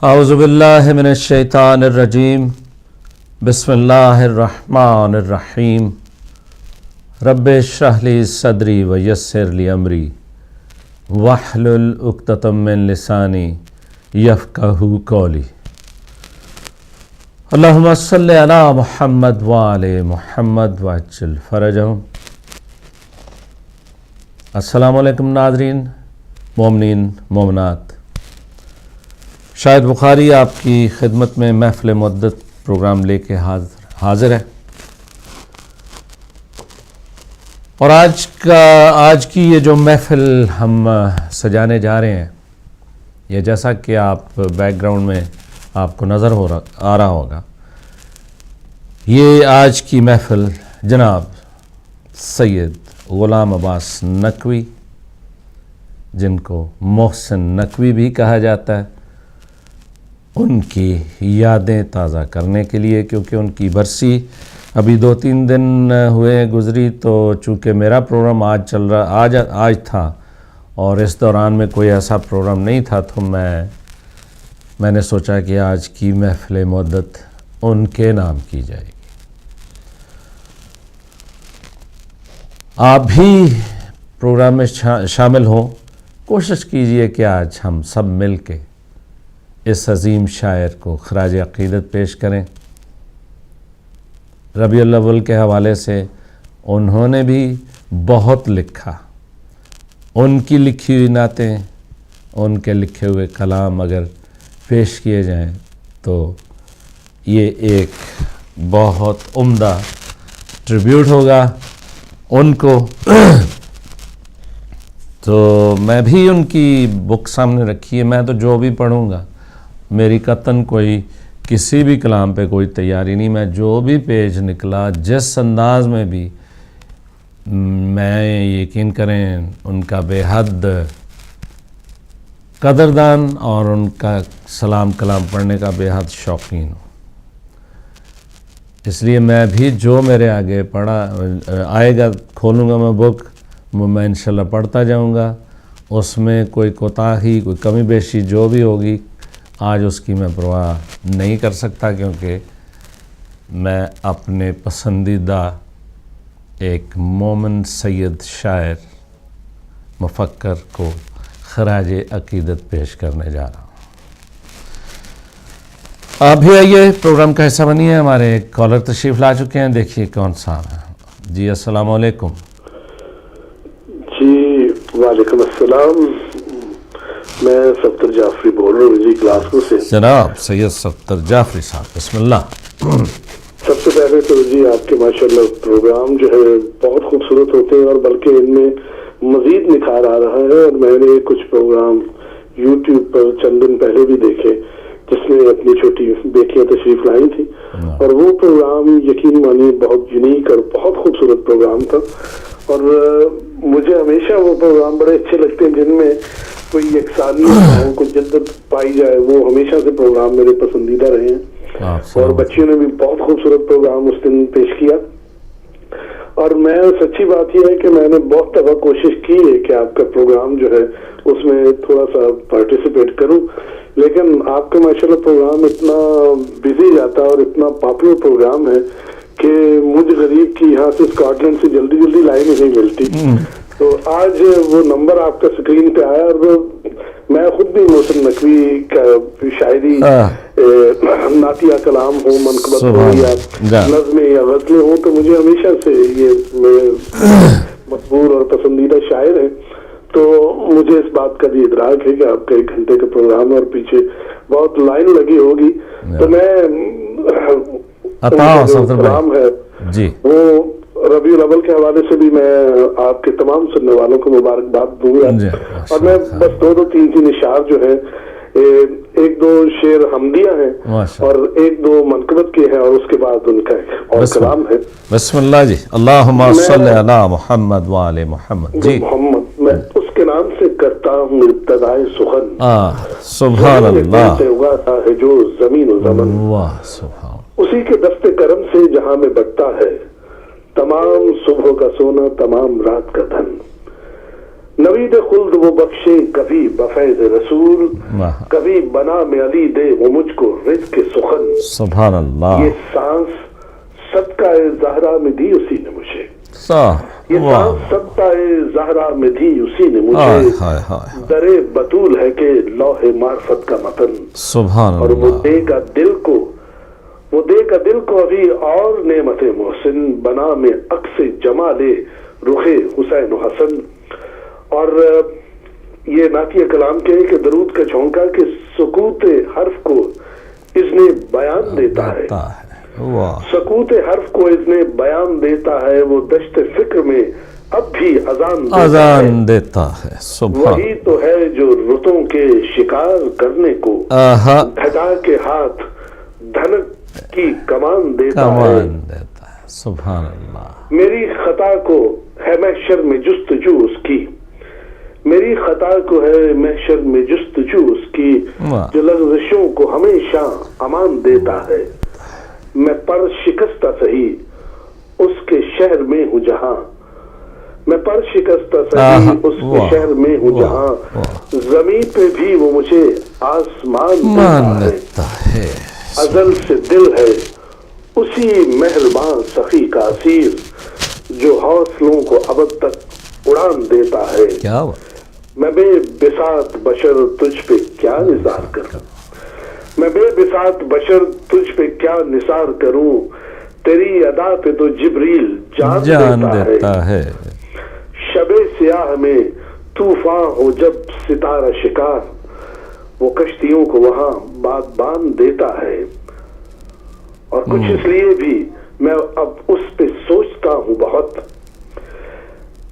اعوذ باللہ من الشیطان الرجیم بسم اللہ الرحمن الرحیم رب اشرح لی صدری ویسر لی امری واحلل عقدۃ من لسانی یفقہوا قولی اللہم صلی علی محمد وآل محمد وعجل فرجہم۔ السلام علیکم ناظرین، مومنین مومنات، شاہد بخاری آپ کی خدمت میں محفل مدت پروگرام لے کے حاضر ہے، اور آج کی یہ جو محفل ہم سجانے جا رہے ہیں، یہ جیسا کہ آپ بیک گراؤنڈ میں آپ کو نظر آ رہا ہوگا، یہ آج کی محفل جناب سید غلام عباس نقوی، جن کو محسن نقوی بھی کہا جاتا ہے، ان کی یادیں تازہ کرنے کے لیے، کیونکہ ان کی برسی ابھی 2-3 دن ہوئے گزری، تو چونکہ میرا پروگرام آج تھا اور اس دوران میں کوئی ایسا پروگرام نہیں تھا، تو میں نے سوچا کہ آج کی محفل مدت ان کے نام کی جائے گی۔ آپ بھی پروگرام میں شامل ہوں، کوشش کیجئے کہ آج ہم سب مل کے اس عظیم شاعر کو خراج عقیدت پیش کریں۔ ربیع الاول کے حوالے سے انہوں نے بھی بہت لکھا، ان کی لکھی ہوئی نعتیں، ان کے لکھے ہوئے کلام اگر پیش کیے جائیں تو یہ ایک بہت عمدہ ٹریبیوٹ ہوگا ان کو۔ تو میں بھی ان کی بک سامنے رکھی ہے، میں تو جو بھی پڑھوں گا، میری قطعاً کوئی کسی بھی کلام پہ کوئی تیاری نہیں، میں جو بھی پیج نکلا جس انداز میں بھی، میں یقین کریں ان کا بے حد قدردان اور ان کا سلام کلام پڑھنے کا بے حد شوقین ہوں۔ اس لیے میں بھی جو میرے آگے آئے گا، کھولوں گا میں بک، میں انشاءاللہ پڑھتا جاؤں گا، اس میں کوئی کوتاہی، کوئی کمی بیشی جو بھی ہوگی، آج اس کی میں پرواہ نہیں کر سکتا، کیونکہ میں اپنے پسندیدہ ایک مومن سید شاعر مفکر کو خراج عقیدت پیش کرنے جا رہا ہوں۔ آپ بھی آئیے، پروگرام کا حصہ بنیے۔ ہمارے ایک کالر تشریف لا چکے ہیں، دیکھیے کون سا ہے۔ جی السلام علیکم۔ جی وعلیکم السلام، میں ستر جعفری بول رہا ہوں جی گلاسگو سے۔ جناب سید ستر جعفری صاحب، بسم اللہ۔ سب سے پہلے تو جی آپ کے ماشاءاللہ پروگرام جو ہے بہت خوبصورت ہوتے ہیں، اور بلکہ ان میں مزید نکھار آ رہا ہے، اور میں نے کچھ پروگرام یوٹیوب پر چند دن پہلے بھی دیکھے جس میں اپنی چھوٹی بیٹیاں تشریف لائی تھی، اور وہ پروگرام یقین مانیے بہت یونیک اور بہت خوبصورت پروگرام تھا، اور مجھے ہمیشہ وہ پروگرام بڑے اچھے لگتے ہیں جن میں کوئی یکسانیت ہو، کوئی جدت پائی جائے، وہ ہمیشہ سے پروگرام میرے پسندیدہ رہے ہیں، اور بچیوں نے بھی بہت خوبصورت پروگرام اس دن پیش کیا۔ اور میں سچی بات یہ ہے کہ میں نے بہت دفعہ کوشش کی ہے کہ آپ کا پروگرام جو ہے اس میں تھوڑا سا پارٹیسپیٹ کروں، لیکن آپ کا ماشاءاللہ پروگرام اتنا بزی جاتا ہے اور اتنا پاپولر پروگرام ہے کہ مجھ غریب کی یہاں سے اسکاٹ لینڈ سے جلدی لائن نہیں ملتی، تو آج وہ نمبر آپ کا اسکرین پہ آیا، اور میں خود بھی محسن نقوی کا شاعری، نعتیہ کلام ہو، منقبت ہو، یا نظمیں یا غزلیں ہوں، تو مجھے ہمیشہ سے یہ مقبول اور پسندیدہ شاعر ہیں، تو مجھے اس بات کا بھی ادراک ہے کہ آپ کا 1 گھنٹے کا پروگرام ہے اور پیچھے بہت لائن لگی ہوگی، تو میں پروگرام ہے جی وہ ربیع الاول کے حوالے سے بھی میں آپ کے تمام سننے والوں کو مبارکباد دوں گا، اور میں بس 2-3 اشعار جو ہیں، 1-2 شعر حمدیہ ہیں اور 1-2 منقبت کے ہیں، اور اس کے بعد ان کا اور کلام ہے۔ بسم اللہ جی، اللہم صلی علی محمد وآل محمد۔ جی محمد، میں اس کے نام سے کرتا ہوں ابتدائے سخن، سبحان اللہ، سے اگاتا ہے جو زمین و زمن، سبحان، اسی کے دست کرم سے جہاں میں بٹتا ہے تمام صبح کا سونا، تمام رات کا دھن، नवीद खुल्द वो बख्शे कभी बफैज रसूल, वाह कभी बना में अली दे वो मुझको रिज़्क़ सुखन। सुभान अल्लाह ये सांस सदका ज़हरा में दी उसी ने मुझे, ये वाह सांस सदका ज़हरा में दी उसी ने हाय मुझे। हाय हाय दरे बतूल है के लौहे मार्फत का मतन, सुभान और वो अल्लाह देगा दिल को अभी और नेमत मोहसिन, बना में अक्स जमाले रुखे हुसैन हसन। और ये नातिया कलाम के कि दरूद का झोंका के सुकूत हर्फ को इसने बयान देता है, वाह सकूत हर्फ को इसने बयान देता है। वो दश्त फिक्र में अब भी अजान देता है सुभान वही तो है जो रुतों के शिकार करने को आहा घटा के हाथ धनक की कमान देता है। कमान देता है सुभान अल्लाह मेरी खता को है महशर में जुस्तजू उसकी, मेरी खता को है महशर में जुस्तजू उसकी, वाह जो लग़ज़िशों को हमेशा अमान देता है। मैं पर शिकस्ता सही उसके शहर में हूँ जहाँ, मैं पर शिकस्ता सही उसके शहर में हूँ जहाँ, जमीन पे भी वो मुझे आसमान देता है। अजल से दिल है उसी मेहरबान सखी का असीर, जो हौसलों को अबद तक उड़ान देता है। क्या मैं बेबिसात बशर तुझ पे क्या निसार करूं, मैं बेबिसात बशर तुझ पे क्या निसार करूं, तेरी अदा पे तो जिब्रील जान देता है। शबे सियाह में तूफान हो जब सितारा शिकार, वो कश्तियों को वहां बागबान देता है। और कुछ इसलिए भी मैं अब उस पे सोचता हूँ बहुत,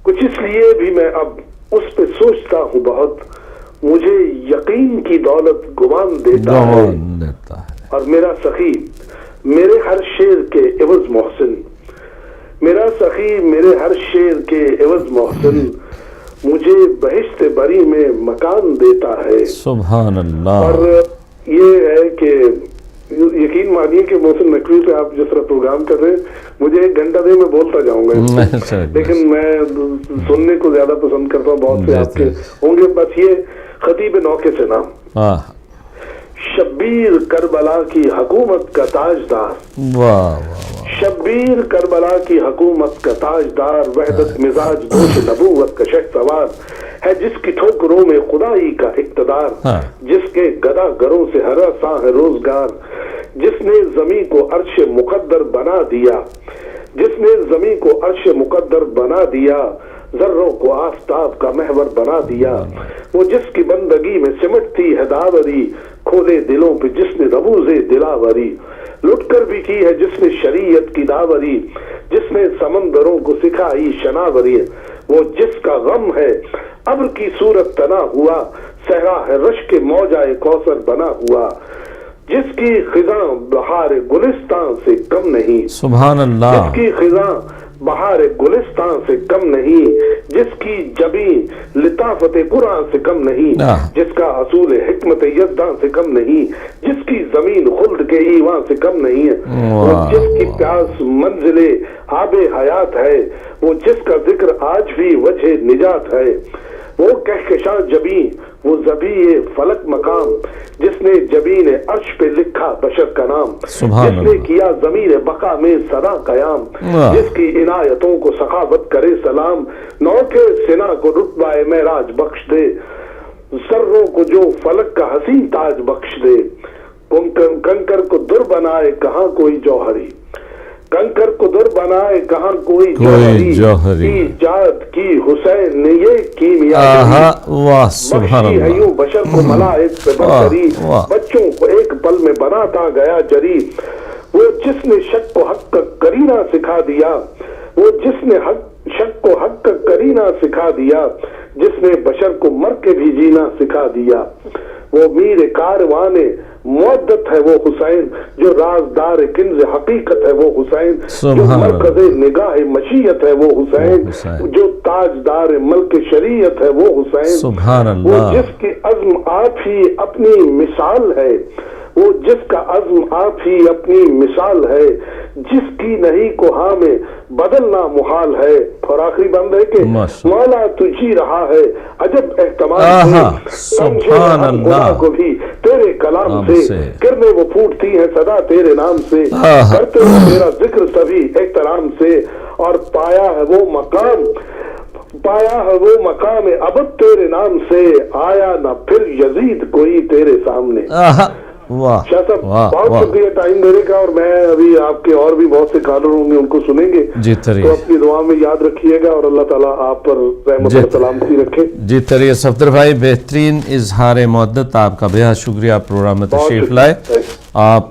कुछ इसलिए भी मैं अब उस पे सोचता हूँ बहुत, मुझे यकीन की दौलत गुमान देता है। और मेरा सखी मेरे हर शेर के एवज मोहसिन, मेरा सखी मेरे हर शेर के एवज मोहसिन, मुझे बहिश्त बरी में मकान देता है। सुभान अल्लाह। और ये है कि यकीन मानिए कि मोहसिन नकवी पे आप जिस तरह प्रोग्राम कर रहे हैं, मुझे 1 घंटा दे मैं बोलता जाऊंगा, लेकिन मैं सुनने को ज्यादा पसंद करता हूँ। बहुत से आपके होंगे, बस ये खतीब नौके से नाम, शब्बीर करबला की हुकूमत का ताजदार, शब्बीर करबला की हुकूमत का ताजदार, वहदत मिजाज दोष नबूवत का शहसवार है, जिसकी ठोकरों में खुदाई का इक्तदार, जिसके गदा गरों से हरासा है रोजगार, जिसने जमी को अर्श मुकद्दर बना दिया, जिसने जमी को अर्श मुकद्दर बना दिया, जर्रों को आफताब का महवर बना दिया, वो जिसकी बंदगी में सिमटती है दावरी, खोले दिलों पे जिसने रबूजे दिलावरी, लुटकर भी की है जिसने शरीयत की दावरी, जिसने समंदरों को सिखाई शनावरी, वो जिसका गम है अब्र की सूरत तना हुआ, सहरा है रश के मौजाए कौसर बना हुआ, जिसकी खिजा बहार गुलिस्तान से कम नहीं, सुभान अल्लाह, जिसकी खिजा बहार गुलिस्तान से कम नहीं, जिसकी जबी लिताफत कुरान से कम नहीं, जिसका असूल हिकमत यज़दान से कम नहीं, जिसकी जमीन खुल्द के ईवान से कम नहीं है, वो जिसकी प्यास मंजिले आबे हयात है, वो जिसका जिक्र आज भी वजह निजात है, वो कहकशां जबी वो ज़बी फलक मकाम, जिसने जबीन अर्श पे लिखा बशर का नाम, जिसने किया ज़मीन बका में सदा कयाम, जिसकी इनायतों को सखावत करे सलाम, नौके सिना को रुतबाए मेराज बख्श दे, सर्रों को जो फलक का हसीन ताज बख्श दे, कंकर को दुर बनाए कहाँ कोई जौहरी, कंकर को दुर बनाए कहाँ कोई जौहरी, इजाद की हुसैन ने ये कीमिया बख्शी है यूं बशर को मलाइक पे बरतरी, बच्चों को एक पल में बनाता गया जरी, वो जिसने शक को हक करीना सिखा दिया, वो जिसने शक को हक करीना सिखा दिया, जिसने बशर को मर के भी जीना सिखा दिया, वो मीर कारवाने मुअद्दत है वो हुसैन, जो राजदार किन्ज़ हकीकत है वो हुसैन, जो मरकज़े निगाह मशीयत है वो हुसैन, जो ताजदार मल्क शरीयत है वो हुसैन, वो जिसकी अज़्म आप ही अपनी मिसाल है, वो जिसका अज़्म आप ही अपनी मिसाल है, जिसकी नहीं कोहा में बदलना मुहाल है। और आखिरी बंद है कि मौला तुझी रहा है अजब एहतमाम से, सुभान अल्लाह को भी तेरे कलाम से, किरने वो फूटती है सदा तेरे नाम से, करते हो तेरा जिक्र सभी एहतराम से, और पाया है वो मकाम अब तेरे नाम से, आया ना फिर यजीद कोई तेरे सामने। वाह शाह साहब बहुत शुक्रिया टाइम देने का, और मैं अभी आपके और भी बहुत से कॉलर होंगे उनको सुनेंगे, तो अपनी दुआ में याद रखिएगा और अल्लाह ताला आप पर रहमत और सलामती रखे। जी तरिए सफदर भाई, बेहतरीन इजहार मुहब्बत, आपका बेहद शुक्रिया प्रोग्राम में तशरीफ लाए। आप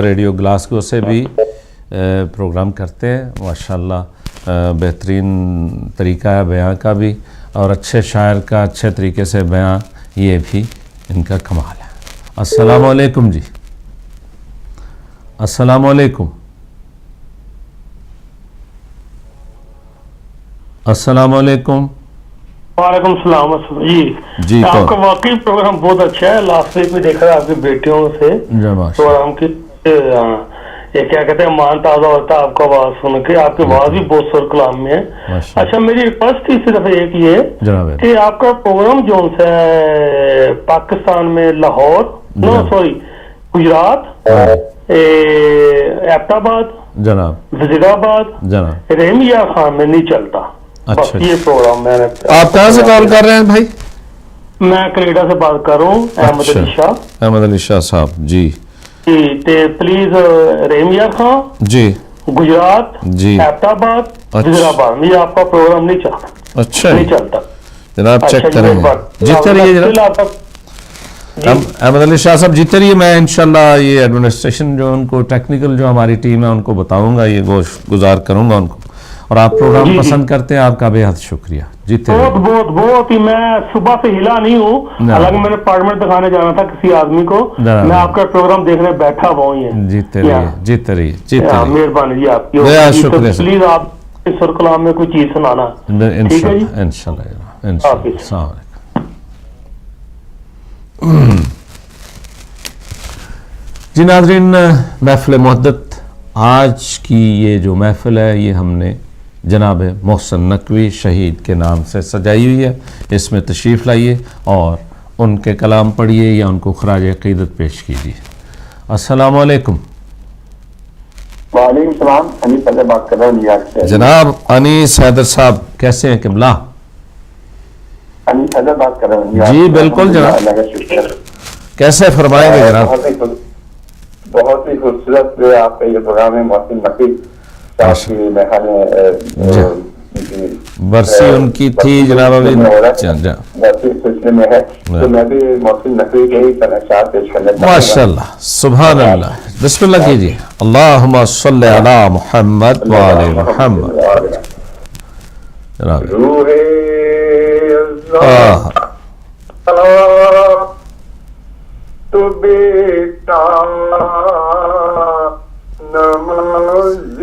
रेडियो ग्लासगो से भी प्रोग्राम करते हैं, माशाल्लाह बेहतरीन तरीका है बयां का भी, और अच्छे शायर का अच्छे तरीके से बयां, ये भी इनका कमाल है। अस्सलामु अलैकुम जी, अस्सलामु अलैकुम, अस्सलामु अलैकुम। वालेकुम सलाम जी। आपका वाकई प्रोग्राम बहुत अच्छा है। लास्ट वीक में देखा था आपकी बेटियों से प्रोग्राम की, ये क्या कहते हैं, मान ताजा होता है आपका आवाज सुन के, आपकी आवाज भी बहुत सुर कलाम में है। अच्छा, मेरी रिक्वेस्ट थी सिर्फ एक ये कि आपका प्रोग्राम जो है पाकिस्तान में लाहौर, गुजरात, एबटाबाद, वजीराबाद, रहमिया खान में नहीं चलता। अच्छा, ये प्रोग्राम मैंने। आप कहाँ से कॉल कर रहे हैं भाई? मैं कनाडा से बात कर रहा हूँ, अहमद अली शाह। अहमद अली शाह साहब जी प्लीज रहमिया खान जी, गुजरात जी, एबटाबाद, वजीराबाद, ये आपका प्रोग्राम नहीं चलता। अच्छा, नहीं चलता जनाब, चेक करेंगे। जीते रहिए जनाब अहमद अली शाह साहब, जीते रहिए। मैं इंशाल्लाह ये एडमिनिस्ट्रेशन जो उनको टेक्निकल जो हमारी टीम है उनको बताऊंगा, ये गुजार करूंगा उनको। और आप प्रोग्राम पसंद करते हैं, आपका बेहद शुक्रिया। जीते बहुत ही। मैं सुबह से हिला नहीं हूँ, हालांकि मैंने पार्लियामेंट दिखाने जाना था किसी आदमी को, मैं आपका प्रोग्राम देखने बैठा हुआ हूँ। जीते रहिए, जीते रहिए, जीते रहिए, मेहरबानी जी आपकी, बेहद शुक्रिया। प्लीज आप सुर कलाम में कोई चीज सुनाना। इंशाल्लाह इंशाल्लाह। जी नाज़रीन, महफिल मुहद्दत, आज की ये जो महफिल है ये हमने जनाब मोहसिन नकवी शहीद के नाम से सजाई हुई है। इसमें तशरीफ़ लाइए और उनके कलाम पढ़िए या उनको खराज अक़ीदत पेश कीजिए। अस्सलामु अलैकुम। वालेकुम सलाम, अनीस हैदर बात कर रहा हूँ न्यूयॉर्क से। जनाब अनीस हैदर साहब, कैसे हैं किबला? अनीस हैदर बात कर रहा हूँ न्यूयॉर्क। जी बिल्कुल जनाब, कैसे फरमाएंगे जनाब? बहुत ही खूबसूरत आपका ये प्रोग्राम है। मोहसिन नकवी बरसी उनकी थी जनाब, अभी सिलसिले में है, तो मैं भी मोहसिन नकवी के ही तनशात पेश करना चाहूंगा। माशाअल्लाह, सुभान अल्लाह, बिस्मिल्लाह कीजिए। अल्लाहुम्मा सल्ली अला मुहम्मद व आले मुहम्मद। जनाब तो बेटा नमाज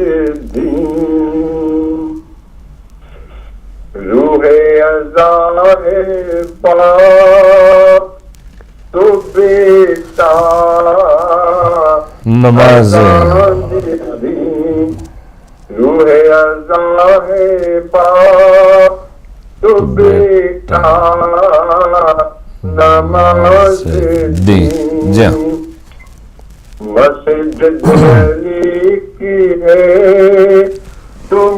दीन, रूहे अज़ा है पाक, तो बेटा नमाज दीन, रूहे अज़ा है पाक, तो बेटा नमाज दी। मस्जिद अली की है तुम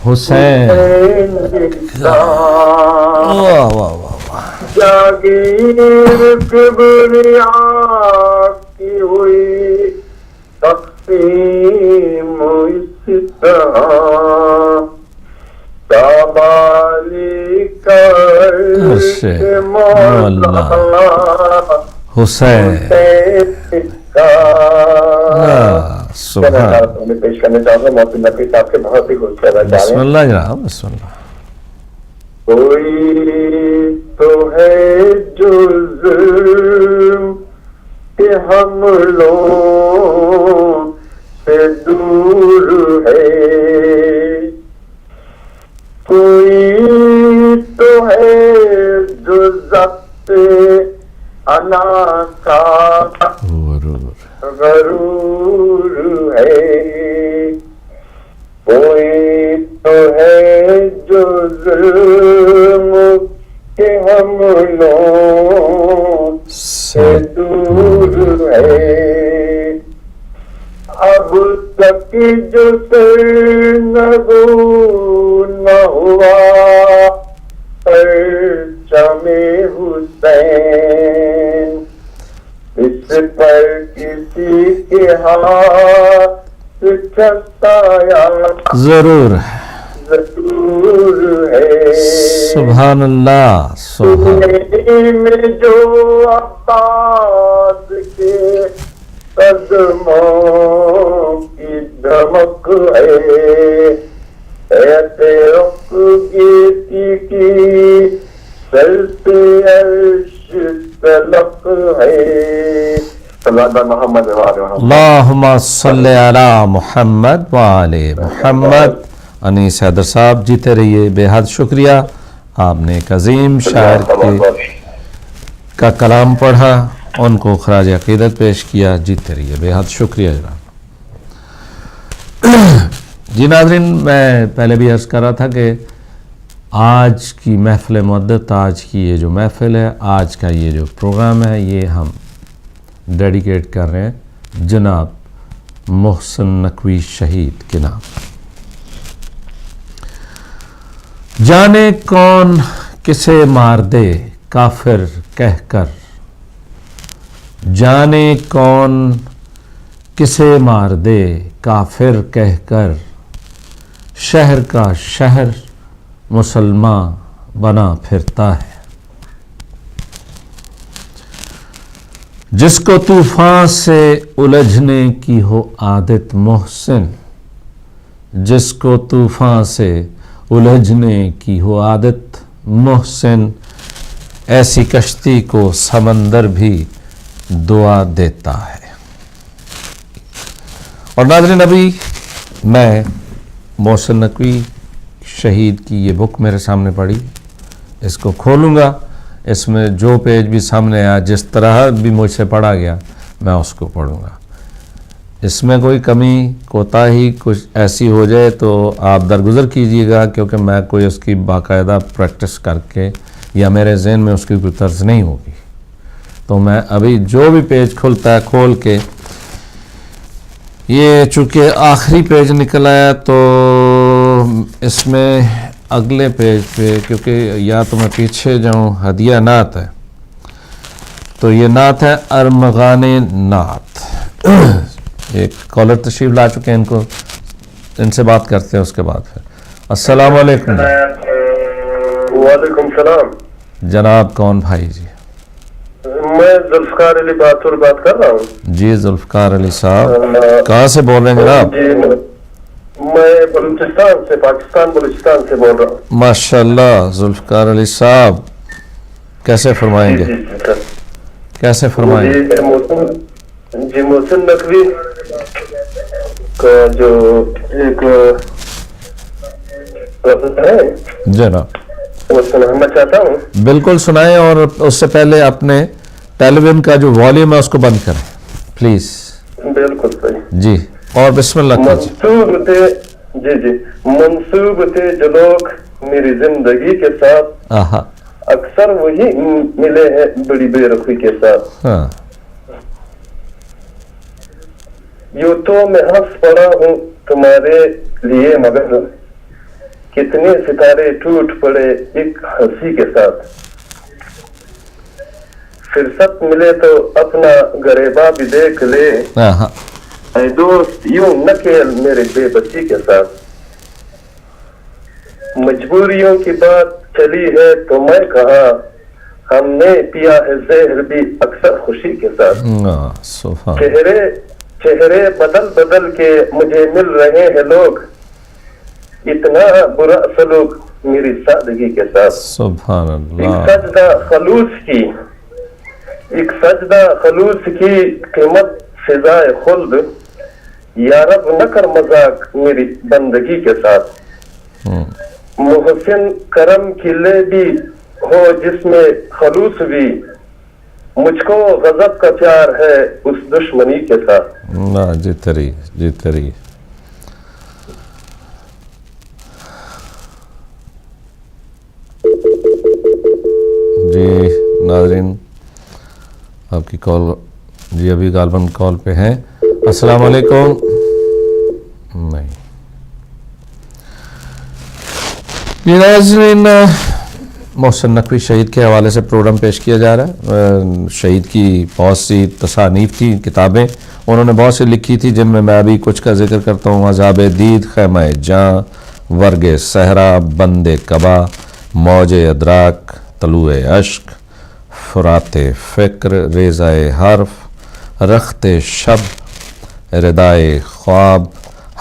हुसैन, जागीर किबरिया की हुई तक़सीम इस तरह, काबाली कर मौला हुसैन पेश करने चाहूंगा। मोहसिन नकवी साहब के बहुत ही खूबसूरत। बिस्मिल्लाह जनाब, बिस्मिल्लाह। कोई तो है जो जुल्म के हम लोग से दूर है, कोई तो है जो ज़ब्ते अना का गरूर है, कोई तो है जो जुल्म के हमलों से दूर है, अब तक जो सरनगू न हुआ परचमे हुसैन, इस पर किसी के हाथ साया जरूर जरूर है। सुभान अल्लाह, सुभान में जो अब्बास के कदमों की धमक है, ऐसे रुकती की चलते अर्श तलक है। अल्लाहुम्मा सल्ली अला मुहम्मद व आले मुहम्मद। अनीस हैदर साहब जीते रहिए, बेहद शुक्रिया। आपने एक अजीम शायर का कलाम पढ़ा, उनको खराज अकीदत पेश किया। जीते रहिए, बेहद शुक्रिया जनाब। जी नाज़रीन, मैं पहले भी अर्ज़ कर रहा था कि आज की महफ़िल मुद्दत, आज की ये जो महफ़िल है, आज का ये जो प्रोग्राम है, ये हम डेडिकेट कर रहे हैं जनाब मोहसिन नकवी शहीद के नाम। जाने कौन किसे मार दे काफिर कहकर, जाने कौन किसे मार दे काफिर कहकर, शहर का शहर मुसलमान बना फिरता है। जिसको तूफान से उलझने की हो आदत मोहसिन, जिसको तूफान से उलझने की हो आदत मोहसिन, ऐसी कश्ती को समंदर भी दुआ देता है। और नाज़रीन, अभी मैं मोहसिन नकवी शहीद की ये बुक मेरे सामने पड़ी, इसको खोलूँगा, इसमें जो पेज भी सामने आया, जिस तरह भी मुझसे पढ़ा गया, मैं उसको पढ़ूँगा। इसमें कोई कमी कोताही कुछ ऐसी हो जाए तो आप दरगुजर कीजिएगा, क्योंकि मैं कोई उसकी बाकायदा प्रैक्टिस करके या मेरे जहन में उसकी कोई तर्ज नहीं होगी। तो मैं अभी जो भी पेज खुलता है खोल के, ये चूँकि आखिरी पेज निकल आया तो इसमें अगले पेज पे, क्योंकि या तो मैं पीछे जाऊँ, हदिया नात है, तो ये नात है अरमगाने नात। एक कॉलर तशरीफ ला चुके हैं, इनको इनसे बात करते हैं उसके बाद फिर। अस्सलाम वालेकुम। वालेकुम सलाम। जनाब कौन भाई जी? मैं जुल्फकार अली बातुर बात कर रहा हूँ। जी जुल्फकार अली साहब, कहाँ से बोल रहे हैं जनाब? मैं बलूचिस्तान से, पाकिस्तान बलूचिस्तान से बोल रहा हूँ। माशाल्लाह जुल्फकार अली साहब, कैसे फरमाएंगे? कैसे फरमाएंगे? जी मोहसिन नकवी का जो एक है जनाब, वो सुनाना चाहता हूँ। बिल्कुल सुनाएं, और उससे पहले अपने टेलीविजन का जो वॉल्यूम है उसको बंद करें प्लीज। बिल्कुल सही जी, और बिस्मिल्लाह कीजिए। मंसूब थे जी मंसूब थे जो लोग मेरी जिंदगी के साथ, अक्सर वही मिले हैं बड़ी बेरुखी के साथ। हाँ। यूं तो मैं हंस पड़ा हूँ तुम्हारे लिए, मगर कितने सितारे टूट पड़े एक हंसी के साथ। फुर्सत मिले तो अपना गरेबा भी देख ले, ऐ दोस्त यूं न खेल मेरे बेबसी के साथ। मजबूरियों की बात चली है तो मैं कहा, हमने पिया है जहर भी अक्सर खुशी के साथ। चेहरे बदल बदल के मुझे मिल रहे हैं लोग, इतना बुरा सलूक मेरी सादगी के साथ। सुभान अल्लाह। एक सजदा खलूस की कीमत फिजाए खुल्द, या रब न कर मजाक मेरी बंदगी के साथ। मोहसिन करम की ले भी हो जिसमें खलूस भी, मुझको गजब का प्यार है उस दुश्मनी के साथ। जीते रहिए। जी नाज़रीन, आपकी कॉल जी अभी गालबन कॉल पे हैं। अस्सलाम वालेकुम। नहीं ये नाज़रीन, मोहसिन नकवी शहीद के हवाले से प्रोग्राम पेश किया जा रहा है। शहीद की बहुत सी तसानीफ थी, किताबें उन्होंने बहुत सी लिखी थी, जिनमें मैं अभी कुछ का जिक्र करता हूँ। अज़ाब दीद, ख़ैमा जाँ, वर्ग सहरा, बंदे कबा, मौज अदराक, तलुए अश्क, फुराते फ़िक्र, रेज़ाए हर्फ, रख्ते शब, रिदाए ख्वाब,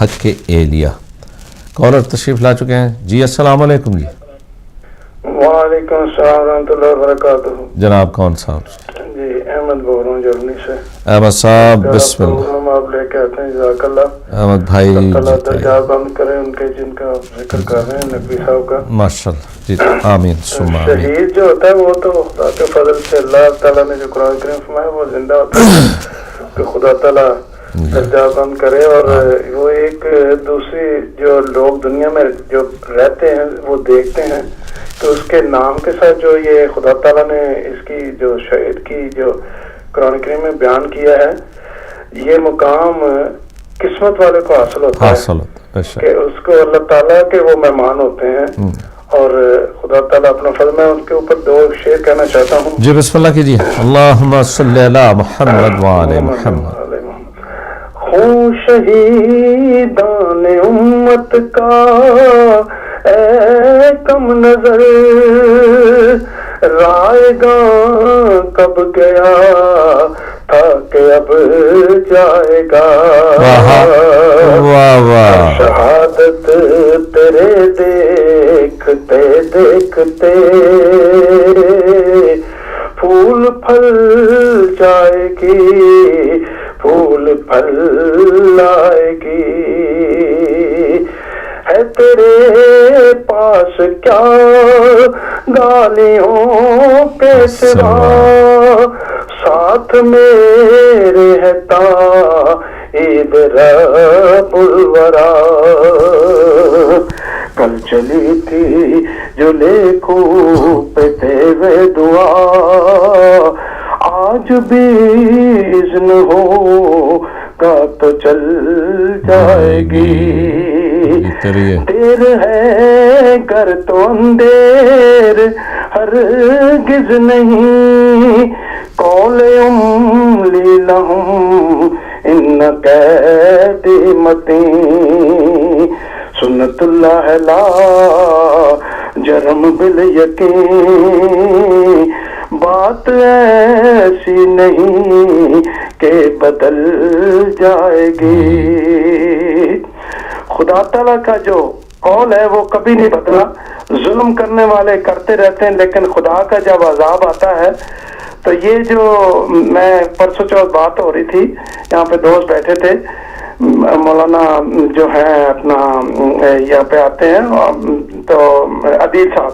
हक़ एलिया। कॉलर तशरीफ़ ला चुके हैं। जी अस्सलाम वालेकुम। जी वालेकुम अस्सलाम रहमतुल्लाहि व बरकातहू। जनाब कौन साहब? जी अहमद बोल रहा हूँ जर्मनी से। अहमद साहब बिस्मिल्लाह। आप लेके आते हैं, जज़ाकल्लाह। अहमद भाई दर्जा बंद करें उनके जिनका आप जिक्र कर रहे हैं, नकवी साहब का, माशाअल्लाह जी, आमीन सुम्मा आमीन। शहीद जो होता है वो तो खुदा के फजल से अल्लाह ताला ने जो कुरान करीम फरमाया वो जिंदा होता है कि खुदा ताला दर्जा बंद करे। और वो एक दूसरी जो लोग दुनिया में जो रहते हैं वो देखते हैं तो उसके नाम के साथ जो ये खुदा ताला ने इसकी जो शहीद की जो कुरान करीम में बयान किया है, ये मुकाम किस्मत वाले को हासिल होता है कि उसको अल्लाह ताला के वो मेहमान होते हैं। और खुदा ताला अपना फज़ल, मैं उनके ऊपर दो शेर कहना चाहता हूँ। जी बिस्मिल्लाह कीजिए। अल्लाहुम्मा सल्ली अला मुहम्मद व आले मुहम्मद। हूँ शहीदान उम्मत का ऐ कम नजर, रायगा कब गया था कि अब जाएगा। वाह वाह, शहादत तेरे देखते देखते फूल फल जाएगी, फूल फल आएगी। है तेरे पास क्या गालियों के सिवा, साथ मेरे है ईद रब्बुल वरा। कल चली थी जो लेखू पे तेरे दुआ, आज भी इज़्न होगा तो चल जाएगी। देर है घर तो अंधेर हरगिज़ नहीं, कौले उम्ली लहुम इन्न कैदी मती। सुन्नतुल्लाह ला जरम बिल यकीन, बात ऐसी नहीं कि बदल जाएगी। खुदा ताला का जो कौल है वो कभी नहीं बदला। जुल्म करने वाले करते रहते हैं, लेकिन खुदा का जब अजाब आता है तो ये जो मैं परसों चौथ बात हो रही थी, यहाँ पे दोस्त बैठे थे, मौलाना जो है अपना यहाँ पे आते हैं तो अदील साहब,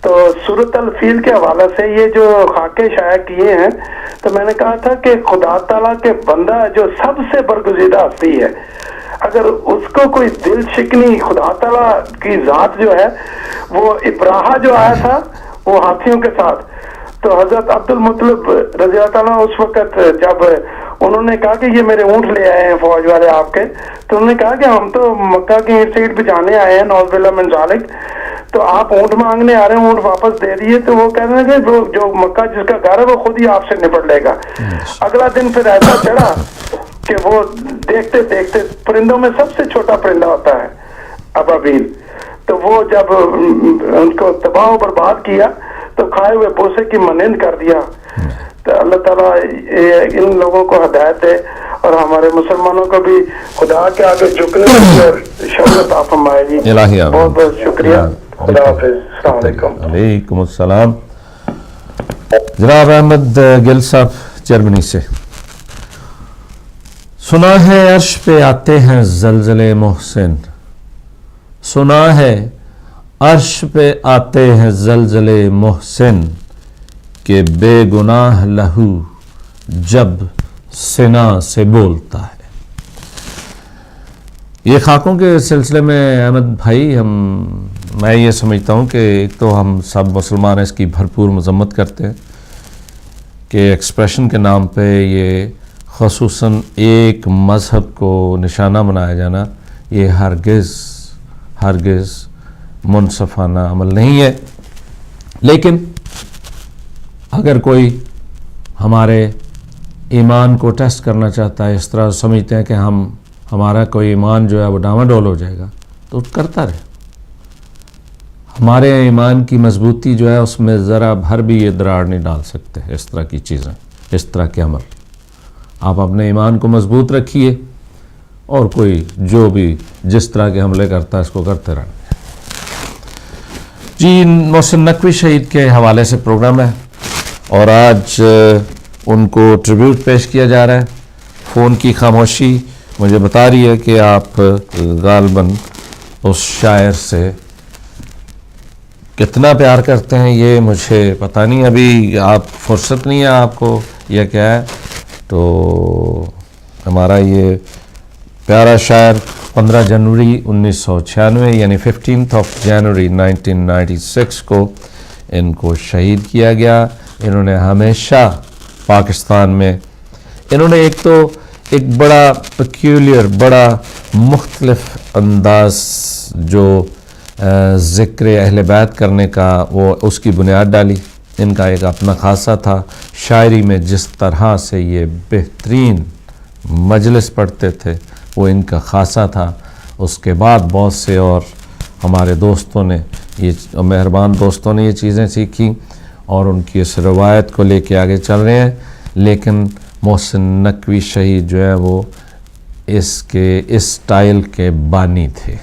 तो सूरत अल फील के हवाले से ये जो खाके शाया किए हैं, तो मैंने कहा था कि खुदा ताला के बंदा जो सबसे बरगुज़ीदा हस्ती है, अगर उसको कोई दिल शिकनी खुदा ताला की जात जो है, वो इब्राहा जो आया था वो हाथियों के साथ, तो हजरत अब्दुल मुत्तलिब रज़ी अल्लाह ताला उस वक्त जब उन्होंने कहा कि ये मेरे ऊँट ले आए हैं फौज वाले आपके, तो उन्होंने कहा कि हम तो मक्का की साइड पे जाने आए हैं, नौज़बिल्लाह मिन ज़ालिक, तो आप ऊँट मांगने आ रहे हैं, ऊँट वापस दे दिए। तो वो कह रहे हैं कि जो मक्का जिसका घर है वो खुद ही आपसे निपट लेगा। अगला दिन फिर ऐसा चढ़ा कि वो देखते देखते परिंदों में सबसे छोटा परिंदा होता है अबाबील, तो वो जब उनको तबाह बर्बाद किया तो खाए हुए बोसे की मनिंद कर दिया। तो अल्लाह ताला इन लोगों को हिदायत दे और हमारे मुसलमानों को भी खुदा के आगे झुकने और शौकत आप फरमाएगी। बहुत बहुत शुक्रिया। खुदा हाफिज़। अस्सलाम वालेकुम। वालेकुम अस्सलाम। जनाब अहमद गिल साहब जर्मनी से। सुना है अर्श पे आते हैं ज़लज़ले मोहसिन, सुना है अर्श पे आते हैं ज़लज़ले मोहसिन, کہ بے گناہ لہو جب سنا سے بولتا ہے. یہ خاکوں کے سلسلے میں احمد بھائی میں یہ سمجھتا ہوں کہ ایک تو ہم سب مسلمان اس کی بھرپور مذمت کرتے ہیں کہ ایکسپریشن کے نام پہ یہ خصوصاً ایک مذہب کو نشانہ بنایا جانا یہ ہرگز منصفانہ عمل نہیں ہے. لیکن اگر کوئی ہمارے ایمان کو ٹیسٹ کرنا چاہتا ہے، اس طرح سمجھتے ہیں کہ ہمارا کوئی ایمان جو ہے وہ ڈاواڈول ہو جائے گا، تو کرتا رہے. ہمارے ایمان کی مضبوطی جو ہے اس میں ذرا بھر بھی یہ دراڑ نہیں ڈال سکتے اس طرح کی چیزیں، اس طرح کے عمل. آپ اپنے ایمان کو مضبوط رکھیے اور کوئی جو بھی جس طرح کے حملے کرتا ہے اس کو کرتے رہنا. جی، محسن نقوی شہید کے حوالے سے پروگرام ہے اور آج ان کو ٹریبیوٹ پیش کیا جا رہا ہے. فون کی خاموشی مجھے بتا رہی ہے کہ آپ غالباً اس شاعر سے کتنا پیار کرتے ہیں یہ مجھے پتہ نہیں. ابھی آپ فرصت نہیں ہے آپ کو یہ کیا ہے. تو ہمارا یہ پیارا شاعر 15 جنوری 1996 یعنی 15 جنوری 1996 کو ان کو شہید کیا گیا. انہوں نے ہمیشہ پاکستان میں انہوں نے ایک بڑا پیکیولر، بڑا مختلف انداز جو ذکر اہل بیت کرنے کا وہ اس کی بنیاد ڈالی. ان کا ایک اپنا خاصہ تھا. شاعری میں جس طرح سے یہ بہترین مجلس پڑھتے تھے وہ ان کا خاصہ تھا. اس کے بعد بہت سے اور ہمارے دوستوں نے یہ مہربان دوستوں نے یہ چیزیں سیکھی اور ان کی اس روایت کو لے کے آگے چل رہے ہیں. لیکن محسن نقوی شہید جو ہے وہ اس اسٹائل کے بانی تھے.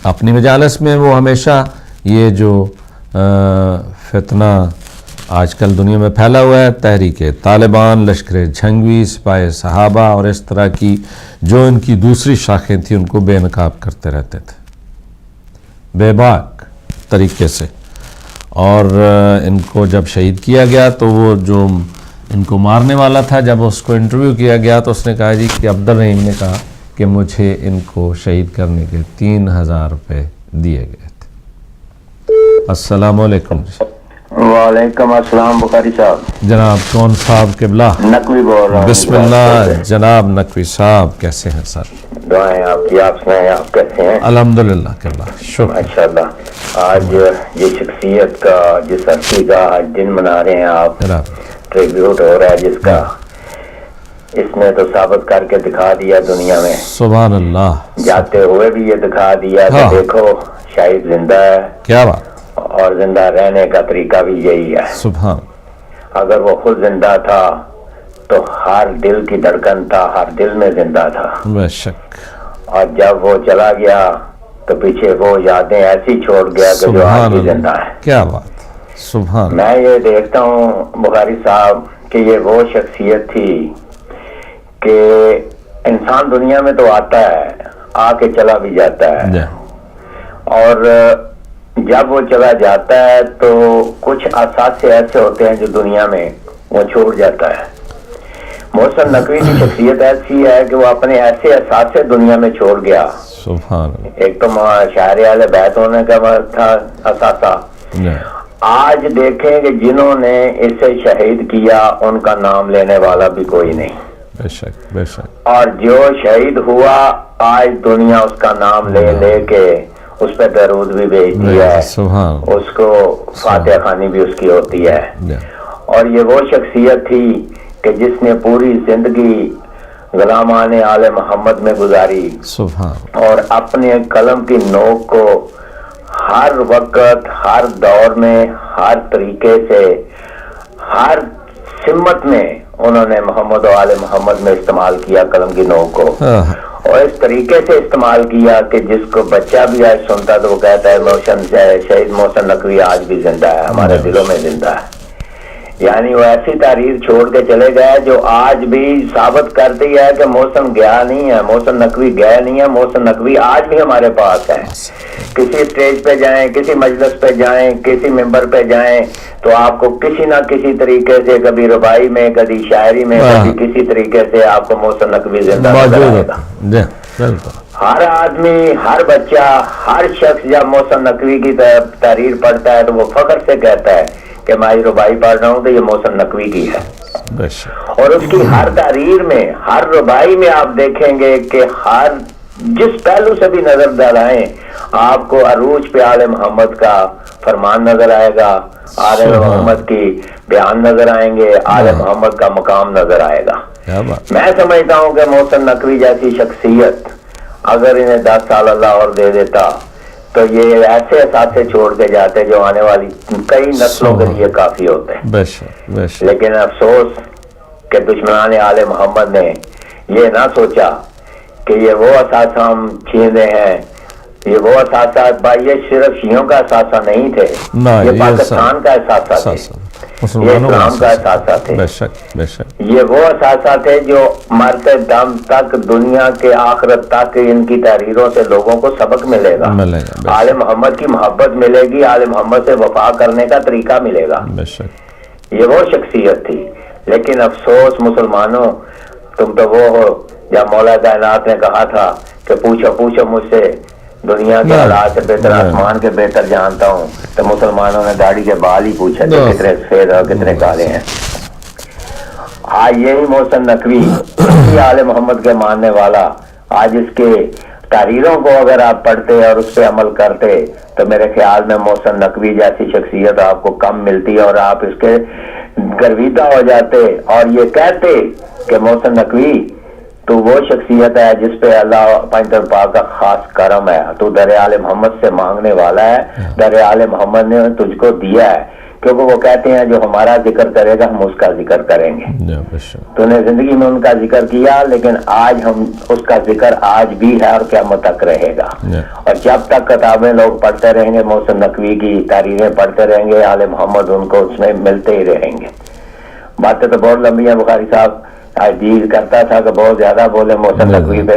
اپنی مجالس میں وہ ہمیشہ یہ جو فتنہ آج کل دنیا میں پھیلا ہوا ہے، تحریک طالبان، لشکر جھنگوی، سپاہ صحابہ اور اس طرح کی جو ان کی دوسری شاخیں تھیں ان کو بے نقاب کرتے رہتے تھے بے باک طریقے سے. اور ان کو جب شہید کیا گیا تو وہ جو ان کو مارنے والا تھا، جب اس کو انٹرویو کیا گیا تو اس نے کہا جی کہ عبدالرحیم نے کہا کہ مجھے ان کو شہید کرنے کے 3000 روپے دیے گئے تھے. السلام علیکم. وعلیکم السلام بخاری صاحب. جناب کون صاحب قبلہ؟ نقوی بول رہا ہوں. بسم اللہ. جناب نقوی صاحب کیسے ہیں سر؟ دعائیں آپ کی، آپ سنائیں آپ کیسے ہیں؟ الحمدللہ قبلہ شکر. ماشاءاللہ. آج یہ شخصیت کا جس ہستی کا آج دن منا رہے ہیں آپ، ٹریبیوٹ ہو رہا ہے جس کا، اس نے تو ثابت کر کے دکھا دیا دنیا میں، سبحان اللہ، جاتے ہوئے بھی یہ دکھا دیا کہ دیکھو شاہد زندہ ہے. کیا بات. اور زندہ رہنے کا طریقہ بھی یہی ہے. سبحان. اگر وہ خود زندہ تھا تو ہر دل کی دھڑکن تھا، ہر دل میں زندہ تھا. بے شک. اور جب وہ چلا گیا تو پیچھے وہ یادیں ایسی چھوڑ گیا کہ جو آج بھی زندہ ہے. کیا بات. سبحان. میں یہ دیکھتا ہوں بخاری صاحب کہ یہ وہ شخصیت تھی کہ انسان دنیا میں تو آتا ہے، آ کے چلا بھی جاتا ہے، اور جب وہ چلا جاتا ہے تو کچھ اثاثے ایسے ہوتے ہیں جو دنیا میں وہ چھوڑ جاتا ہے. محسن نقوی کی شخصیت ایسی ہے کہ وہ اپنے ایسے اثاثے دنیا میں چھوڑ گیا. سبحان. ایک تو شاعر اہل بیت ہونے کا تھا اثاثہ. آج دیکھیں کہ جنہوں نے اسے شہید کیا ان کا نام لینے والا بھی کوئی نہیں. بے شک بے شک. اور جو شہید ہوا آج دنیا اس کا نام لے لے کے اس پہ درود بھی بھیجتی ہے، اس کو فاتحہ خوانی بھی اس کی ہوتی ہے. اور یہ وہ شخصیت تھی کہ جس نے پوری زندگی غلامان آل محمد میں گزاری اور اپنے قلم کی نوک کو ہر وقت، ہر دور میں، ہر طریقے سے، ہر سمت میں انہوں نے محمد و آل محمد میں استعمال کیا قلم کی نوک کو، اور اس طریقے سے استعمال کیا کہ جس کو بچہ بھی آج سنتا تو وہ کہتا ہے شہید محسن نقوی آج بھی زندہ ہے، ہمارے دلوں میں زندہ ہے. یعنی وہ ایسی تحریر چھوڑ کے چلے گئے جو آج بھی ثابت کرتی ہے کہ محسن گیا نہیں ہے, محسن نقوی گیا نہیں ہے. محسن نقوی آج بھی ہمارے پاس ہے. کسی اسٹیج پہ جائیں, کسی مجلس پہ جائیں, کسی ممبر پہ جائیں تو آپ کو کسی نہ کسی طریقے سے, کبھی ربائی میں, کبھی شاعری میں, کبھی کسی طریقے سے آپ کو محسن نقوی زندہ نظر آئے گا. ہر آدمی, ہر بچہ, ہر شخص جب محسن نقوی کی تحریر پڑھتا ہے تو وہ فخر سے کہتا ہے کہ میں ربائی پڑھ رہا ہوں تو یہ محسن نقوی کی ہے. اور اس کی ہر تحریر میں, ہر ربائی میں آپ دیکھیں گے کہ ہر جس پہلو سے بھی نظر ڈالائیں آپ کو عروج پہ آل محمد کا فرمان نظر آئے گا, آل محمد کی بیان نظر آئیں گے, آل محمد کا مقام نظر آئے گا. میں سمجھتا ہوں کہ محسن نقوی جیسی شخصیت اگر انہیں 10 سال اللہ اور دے دیتا تو یہ ایسے اثاثے چھوڑ کے جاتے جو آنے والی کئی نسلوں کے لیے کافی ہوتے ہیں. لیکن افسوس کہ دشمنان آل محمد نے یہ نہ سوچا کہ یہ وہ اثاثہ ہم چھین رہے ہیں, یہ وہ اثاثہ, یہ صرف شیعوں کا اثاثہ نہیں تھے, یہ پاکستان کا اثاثہ تھے, یہ اسلام کا اثاثہ تھے. یہ وہ اثاثہ تھے جو مرتے دم تک, دنیا کے آخرت تک ان کی تحریروں سے لوگوں کو سبق ملے گا, آل محمد کی محبت ملے گی, آل محمد سے وفا کرنے کا طریقہ ملے گا. یہ وہ شخصیت تھی. لیکن افسوس مسلمانوں, تم تو وہ ہو جب مولا کائنات نے کہا تھا کہ پوچھو پوچھو مجھ سے, دنیا کے حالات سے بہتر آسمان کے بہتر جانتا ہوں, تو مسلمانوں نے داڑھی کے بال ہی پوچھا کہ کتنے سفید اور کتنے کالے ہیں. آج یہی محسن نقوی آل محمد کے ماننے والا, آج اس کے تحریروں کو اگر آپ پڑھتے اور اس پہ عمل کرتے تو میرے خیال میں محسن نقوی جیسی شخصیت آپ کو کم ملتی اور آپ اس کے گرویدہ ہو جاتے اور یہ کہتے کہ محسن نقوی تو وہ شخصیت ہے جس پہ اللہ پنجتر پاک کا خاص کرم ہے, تو در آل محمد سے مانگنے والا ہے, در آل محمد نے تجھ کو دیا ہے, کیونکہ وہ کہتے ہیں جو ہمارا ذکر کرے گا ہم اس کا ذکر کریں گے. تو نے زندگی میں ان کا ذکر کیا, لیکن آج ہم اس کا ذکر آج بھی ہے اور قیامت تک رہے گا. اور جب تک کتابیں لوگ پڑھتے رہیں گے, محسن نقوی کی تحریریں پڑھتے رہیں گے, آل محمد ان کو اس میں ملتے ہی رہیں گے. باتیں تو بہت لمبی ہیں, بخاری صاحب دل کرتا تھا کہ بہت زیادہ بولے محسن نقوی پہ,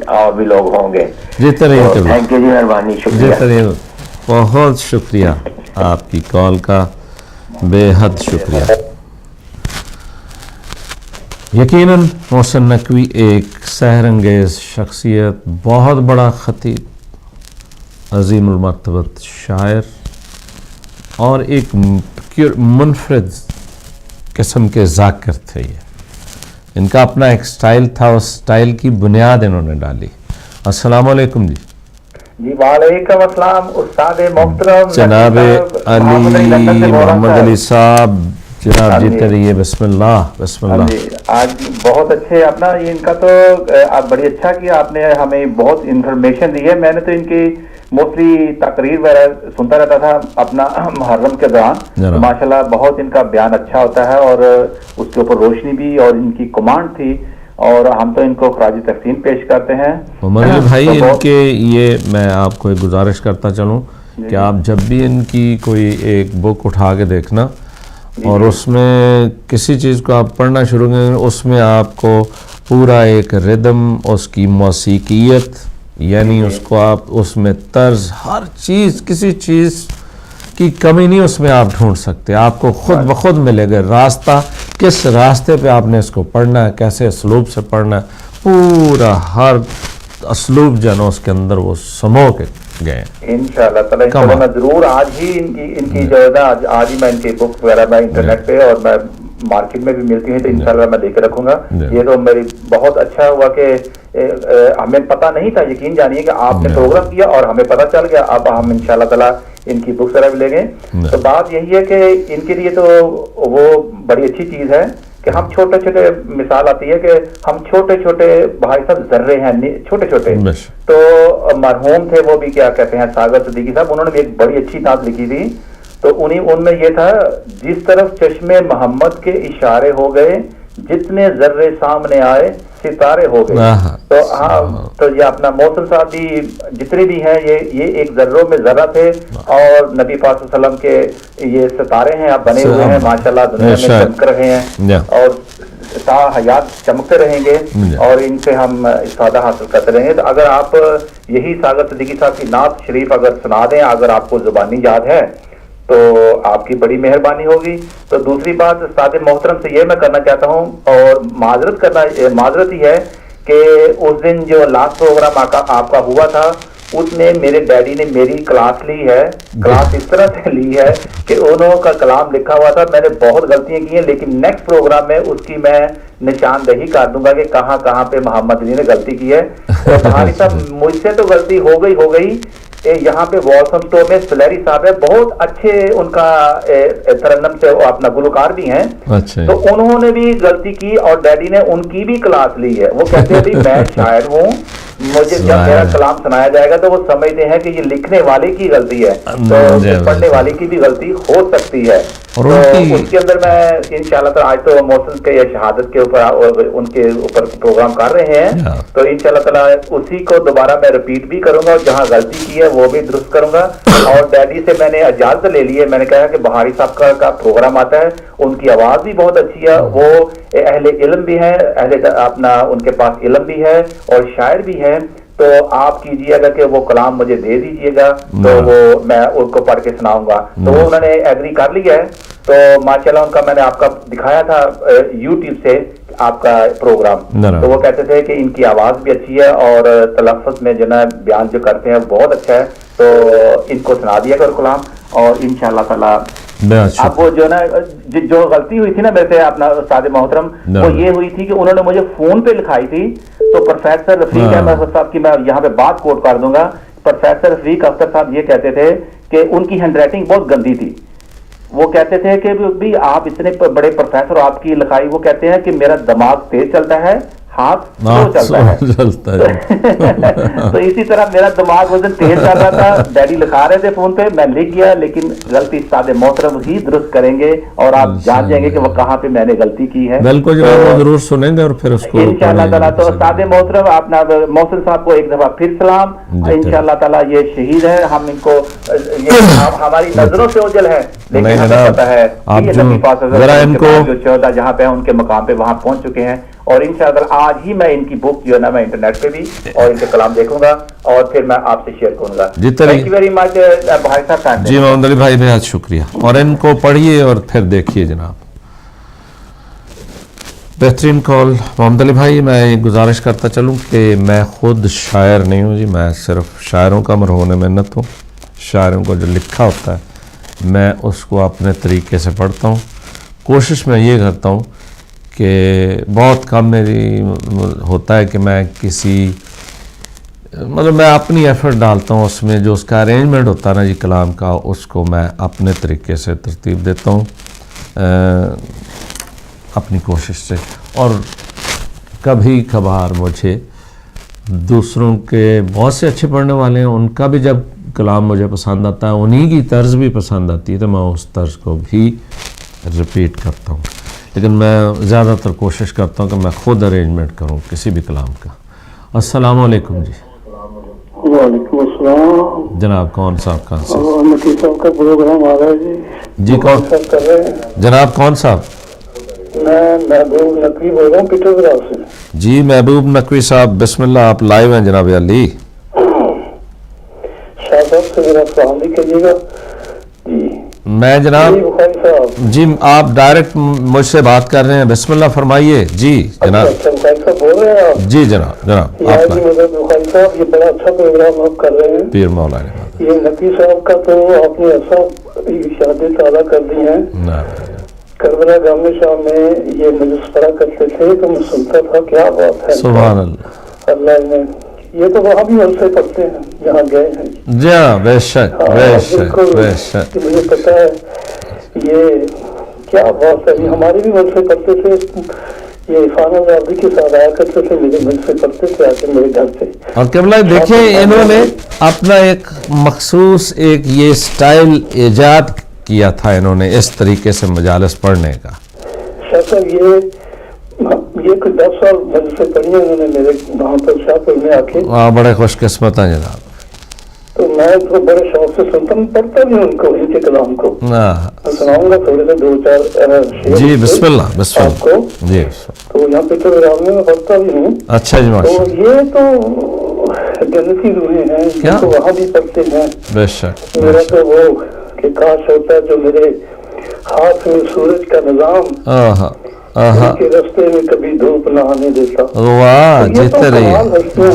اور بھی لوگ ہوں گے. تھینک یو جی, مہربانی, شکریہ, بہت شکریہ آپ کی کال کا, بے حد شکریہ. یقیناً محسن نقوی ایک سحر انگیز شخصیت, بہت بڑا خطیب, عظیم المرتبت شاعر اور ایک منفرد قسم کے ذاکر تھے. یہ ان کا اپنا ایک سٹائل تھا, اس سٹائل کی بنیاد انہوں نے ڈالی. السلام علیکم جی. جی وعلیکم السلام استاد محترم جناب علی محمد علی صاحب, جناب جیتے رہیے. بسم اللہ بسم اللہ. آج بہت اچھے اپنا ان کا تو آپ بڑی اچھا کیا, آپ نے ہمیں بہت انفارمیشن دی ہے. میں نے تو ان کی موسٹلی تقریر وغیرہ سنتا رہتا تھا اپنا محرم کے دوران. ماشاءاللہ بہت ان کا بیان اچھا ہوتا ہے اور اس کے اوپر روشنی بھی, اور ان کی کمانڈ تھی, اور ہم تو ان کو خراج تحسین پیش کرتے ہیں. محمد علی بھائی, ان کے یہ میں آپ کو ایک گزارش کرتا چلوں کہ آپ جب بھی ان کی کوئی ایک بک اٹھا کے دیکھنا اور اس میں کسی چیز کو آپ پڑھنا شروع کریں, اس میں آپ کو پورا ایک ردم, اس کی موسیقیت, یعنی اس کو آپ اس میں طرز, ہر چیز, کسی چیز کی کمی نہیں اس میں آپ ڈھونڈ سکتے. آپ کو خود بخود ملے گا راستہ, کس راستے پہ آپ نے اس کو پڑھنا ہے, کیسے اسلوب سے پڑھنا ہے, پورا ہر اسلوب جو ہے نا اس کے اندر وہ سمو کے گئے. انشاءاللہ تعالی میں ضرور آج ہی ان کی جو ہے نا, آج ہی میں ان کی بک وغیرہ میں انٹرنیٹ پہ اور میں مارکیٹ میں بھی ملتی ہیں تو انشاءاللہ میں دیکھ کے رکھوں گا. یہ تو میری بہت اچھا ہوا کہ ہمیں پتہ نہیں تھا, یقین جانیے کہ آپ نے پروگرام کیا اور ہمیں پتہ چل گیا. اب ہم انشاءاللہ تعالی ان کی بکس وغیرہ بھی لیں گے. تو بات یہی ہے کہ ان کے لیے تو وہ بڑی اچھی چیز ہے کہ ہم چھوٹے چھوٹے, مثال آتی ہے کہ ہم چھوٹے چھوٹے بھائی صاحب ذرے ہیں, چھوٹے چھوٹے. تو مرحوم تھے وہ بھی, کیا کہتے ہیں, ساگر صدیقی صاحب, انہوں نے بھی ایک بڑی اچھی نعت لکھی تھی. تو ان میں یہ تھا, جس طرف چشمے محمد کے اشارے ہو گئے, جتنے ذرے سامنے آئے सितारे हो गए। तो हाँ, तो ये अपना मोहसिन साहब भी जितने भी हैं ये एक जर्रों में जर्रा थे और नबी पाक सल्लल्लाहु अलैहि वसल्लम के ये सितारे हैं, आप बने हुए हैं माशाल्लाह, दुनिया में चमक रहे हैं और हयात चमकते रहेंगे और इनसे हम इस्तादा हासिल करते रहेंगे। तो अगर आप यही सागर सिद्दीकी साहब की नात शरीफ अगर सुना दें, अगर आपको जुबानी याद है तो आपकी बड़ी मेहरबानी होगी। तो दूसरी बात उस्ताद मोहतरम से ये मैं करना चाहता हूँ और माजरत ही है कि उस दिन जो लास्ट प्रोग्राम आपका हुआ था उसमें मेरे डैडी ने मेरी क्लास ली है, क्लास इस तरह से ली है कि उन्होंने का कलाम लिखा हुआ था, मैंने बहुत गलतियां की हैं, लेकिन नेक्स्ट प्रोग्राम में उसकी मैं निशानदही कर दूंगा कि कहाँ कहाँ पे मोहम्मद अली ने गलती की है। तो कहानी साहब मुझसे तो गलती हो गई। यहाँ पे वॉल्सम स्टोर में सुलेरी साहब है, बहुत अच्छे उनका तरन्नम से अपना गुलकार भी हैं। अच्छा। तो उन्होंने भी गलती की और डैडी ने उनकी भी क्लास ली है। वो कहते हैं भाई मैं शायर हूँ, मुझे जब मेरा कलाम सुनाया जाएगा तो वो समझते हैं कि ये लिखने वाले की गलती है, तो पढ़ने वाले की भी गलती हो सकती है। तो उसके अंदर मैं इंशाल्लाह तो आज तो मोहसिन के या शहादत के ऊपर उनके ऊपर प्रोग्राम कर रहे हैं, तो इंशाल्लाह ताला उसी को दोबारा मैं रिपीट भी करूंगा और जहाँ गलती की है वो भी दुरुस्त करूंगा। और डैडी से मैंने इजाजत ले ली है, मैंने कहा कि बहारी साहब का प्रोग्राम आता है, उनकी आवाज भी बहुत अच्छी है, वो अहले इल्म भी है, अपना उनके पास इल्म भी है और शायर भी है। तो आप कीजिएगा कि वो कलाम मुझे दे दीजिएगा, तो वो मैं उनको पढ़ के सुनाऊंगा। तो वो उन्होंने एग्री कर लिया है। तो माशाल्लाह उनका मैंने आपका दिखाया था यूट्यूब से आपका प्रोग्राम, तो वो कहते थे कि इनकी आवाज भी अच्छी है और तलफ़्फ़ुज़ में जो ना बयान जो करते हैं बहुत अच्छा है, तो इनको सुना दिया करो कलाम और इंशाअल्लाह ताला अब वो जो ना जो गलती हुई थी ना मेरे से अपना उस्ताद मोहतरम, वो ये हुई थी कि उन्होंने मुझे फोन पे लिखाई थी। तो प्रोफेसर रफीक अहमद साहब की मैं यहाँ पे बात कोट कर दूंगा। प्रोफेसर रफीक अख्तर साहब ये कहते थे कि उनकी हैंडराइटिंग बहुत गंदी थी। वो कहते थे कि भी आप इतने बड़े प्रोफेसर हो, आपकी लिखाई, वो कहते हैं कि मेरा दिमाग तेज चलता है, हाथ चलता है। तो इसी तरह मेरा दिमाग उस दिन तेज चल रहा था, डैडी लिखा रहे थे फोन पे, मैं लिख गया, लेकिन गलती उस्ताद मोहतरम ही दुरुस्त करेंगे और आप जान जाएंगे कि वो कहाँ पे मैंने गलती की है। बिल्कुल जरूर सुनेंगे और फिर उसको इंशाअल्लाह ताला। तो उस्ताद मोहतरम अपना मोहसिन साहब को एक दफा फिर सलाम। इंशाअल्लाह ताला ये शहीद है, हम इनको हमारी नजरों से ओझल है, लेकिन हमें पता है जो 14 जहाँ पे उनके मकाम पे वहां पहुंच चुके हैं। और इंशाअल्लाह आज ही मैं इनकी बुक जो है ना मैं इंटरनेट पे भी और इनके कलाम देखूंगा और फिर मैं आपसे शेयर करूंगा। थैंक यू वेरी मच भाई साहब। जी मोहम्मद अली भाई बेहद शुक्रिया, और इनको पढ़िए और फिर देखिए जनाब। बेहतरीन कॉल मोहम्मद अली भाई। मैं गुजारिश करता चलूँ कि मैं खुद शायर नहीं हूँ जी, मैं सिर्फ शायरों का मरहून मिन्नत हूँ। शायरों को जो लिखा होता है मैं उसको अपने तरीके से पढ़ता हूँ। कोशिश मैं ये करता हूँ कि बहुत कम मेरी होता है कि मैं किसी मतलब मैं अपनी एफर्ट डालता हूँ उसमें, जो उसका अरेंजमेंट होता है ना जी कलाम का, उसको मैं अपने तरीके से तरतीब देता हूँ अपनी कोशिश से। और कभी कभार मुझे दूसरों के बहुत से अच्छे पढ़ने वाले हैं, उनका भी जब कलाम मुझे पसंद आता है, उन्हीं की तर्ज भी पसंद आती है, तो मैं उस तर्ज को भी रिपीट करता हूँ। लेकिन मैं ज़्यादातर कोशिश करता हूँ कि मैं खुद अरेंजमेंट करूँ किसी भी कलाम का। अस्सलाम वालेकुम जी। वालेकुम अस्सलाम जनाब कौन साहब कहाँ से? नकी साहब का प्रोग्राम आ रहा है जी। जी कौन कर रहे हैं जनाब? कौन साहब? मैं महबूब नकवी बोल रहा हूँ पीटरसबर्ग से। जी महबूब नकवी साहब बिस्मिल्लाह, आप लाइव हैं जनाब अली। शाह साहब से मेरा सलाम भी करिएगा जी। मैं जनाब जी आप डायरेक्ट मुझसे बात कर रहे हैं, बिस्मिल्लाह फरमाइए जी जनाब। अच्छा बोल रहे हैं आप? जी जनाब जनाब साहब ये बड़ा अच्छा प्रोग्राम आप कर रहे हैं। पीर मौला ने ये नकी साहब का तो आपने ऐसा इशादे ताज़ा कर दी हैं। करबला गामे शाह में ये मुजस्फरा करते थे तो मैं सुनता था, क्या बात है, सुभान अल्लाह। अल्लाह ने ये तो वहाँ भी वलसे पढ़ते हैं जहाँ गए हैं जी। हाँ बेशक बेशक बेशक मुझे पता है, ये क्या बात है। हमारे भी वलसे पढ़ते थे, ये इरफान ज़ादी के साथ आया करते थे, मेरे वलसे पढ़ते थे आके मेरे घर से। और केवल देखिए इन्होंने अपना एक मखसूस एक ये स्टाइल ईजाद किया था इन्होंने, इस तरीके से मजालिस पढ़ने का। शायद ये یہ کچھ 10 سال مجھ سے پڑھی ہیں انہوں نے میرے وہاں پر شاہپور میں آ کے. بڑے خوش قسمت ہیں جناب. تو میں تو بڑے شوق سے سنتا ہوں, پڑھتا بھی ان کو, ان کے کلام کو. میں سناؤں گا تھوڑے سے 2-4 شعر. جی بسم اللہ بسم اللہ. آپ کو جی تو یہاں پہ تو رامنے میں پڑھتا بھی ہوں. اچھا جی. تو یہ تو جنتی روحیں ہیں تو وہاں بھی پڑھتے ہیں. بے شک. میرا تو وہ کہ کاش ہوتا ہے جو میرے ہاتھ میں سورج کا نظام کے رستے میں کبھی دھوپ نہ آنے دیتا. واہ جیتے رہیے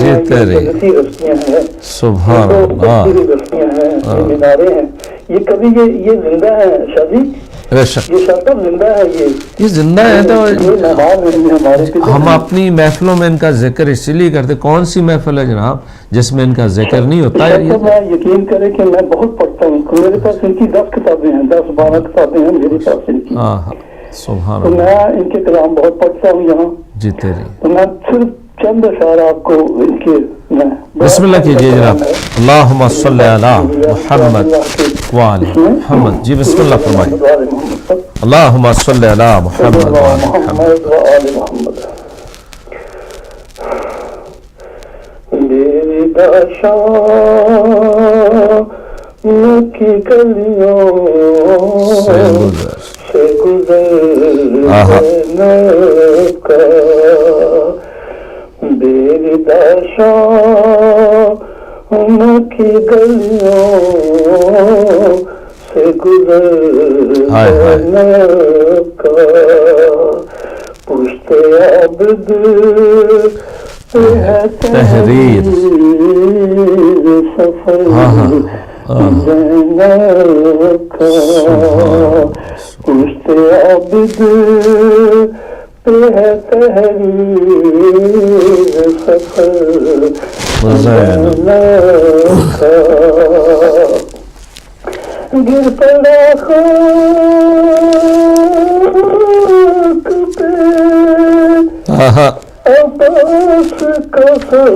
جیتے رہیے. رستیاں ہیں سبحان اللہ. رستیاں ہیں, یہ مینارے ہیں, یہ کبھی یہ زندہ ہے شادی, یہ شاطب زندہ ہے, یہ زندہ ہے. تو ہم اپنی محفلوں میں ان کا ذکر اسی لیے کرتے. کون سی محفل ہے جناب جس میں ان کا ذکر نہیں ہوتا ہے؟ میں یقین کرے کہ میں بہت پڑھتا ہوں, میرے پاس ان کی 10 کتابیں ہیں, 10-12 کتابیں ہیں میرے پاس ان کی. سبحان اللہ. تو میں ان کے کلام بہت پڑھتا ہوں یہاں. جیتے رہیے. تو میں صرف چند اشعار آپ کو ان کے بسم اللہ کیجیے جناب. اللہم صلی علی محمد وعلی محمد. جی بسم اللہ فرمائیے. اللہم صلی علی محمد وعلی محمد. میری داشان کی گلیوں سے گزرنے کا, میری داشان کی گلیوں سے گزرنے کا, پشت عبد ہے تحریر سفر زینب کا, پشت عبد پہ ہے تحریر سفر زینب کا, گر پڑا خاک پہ عباس کا سر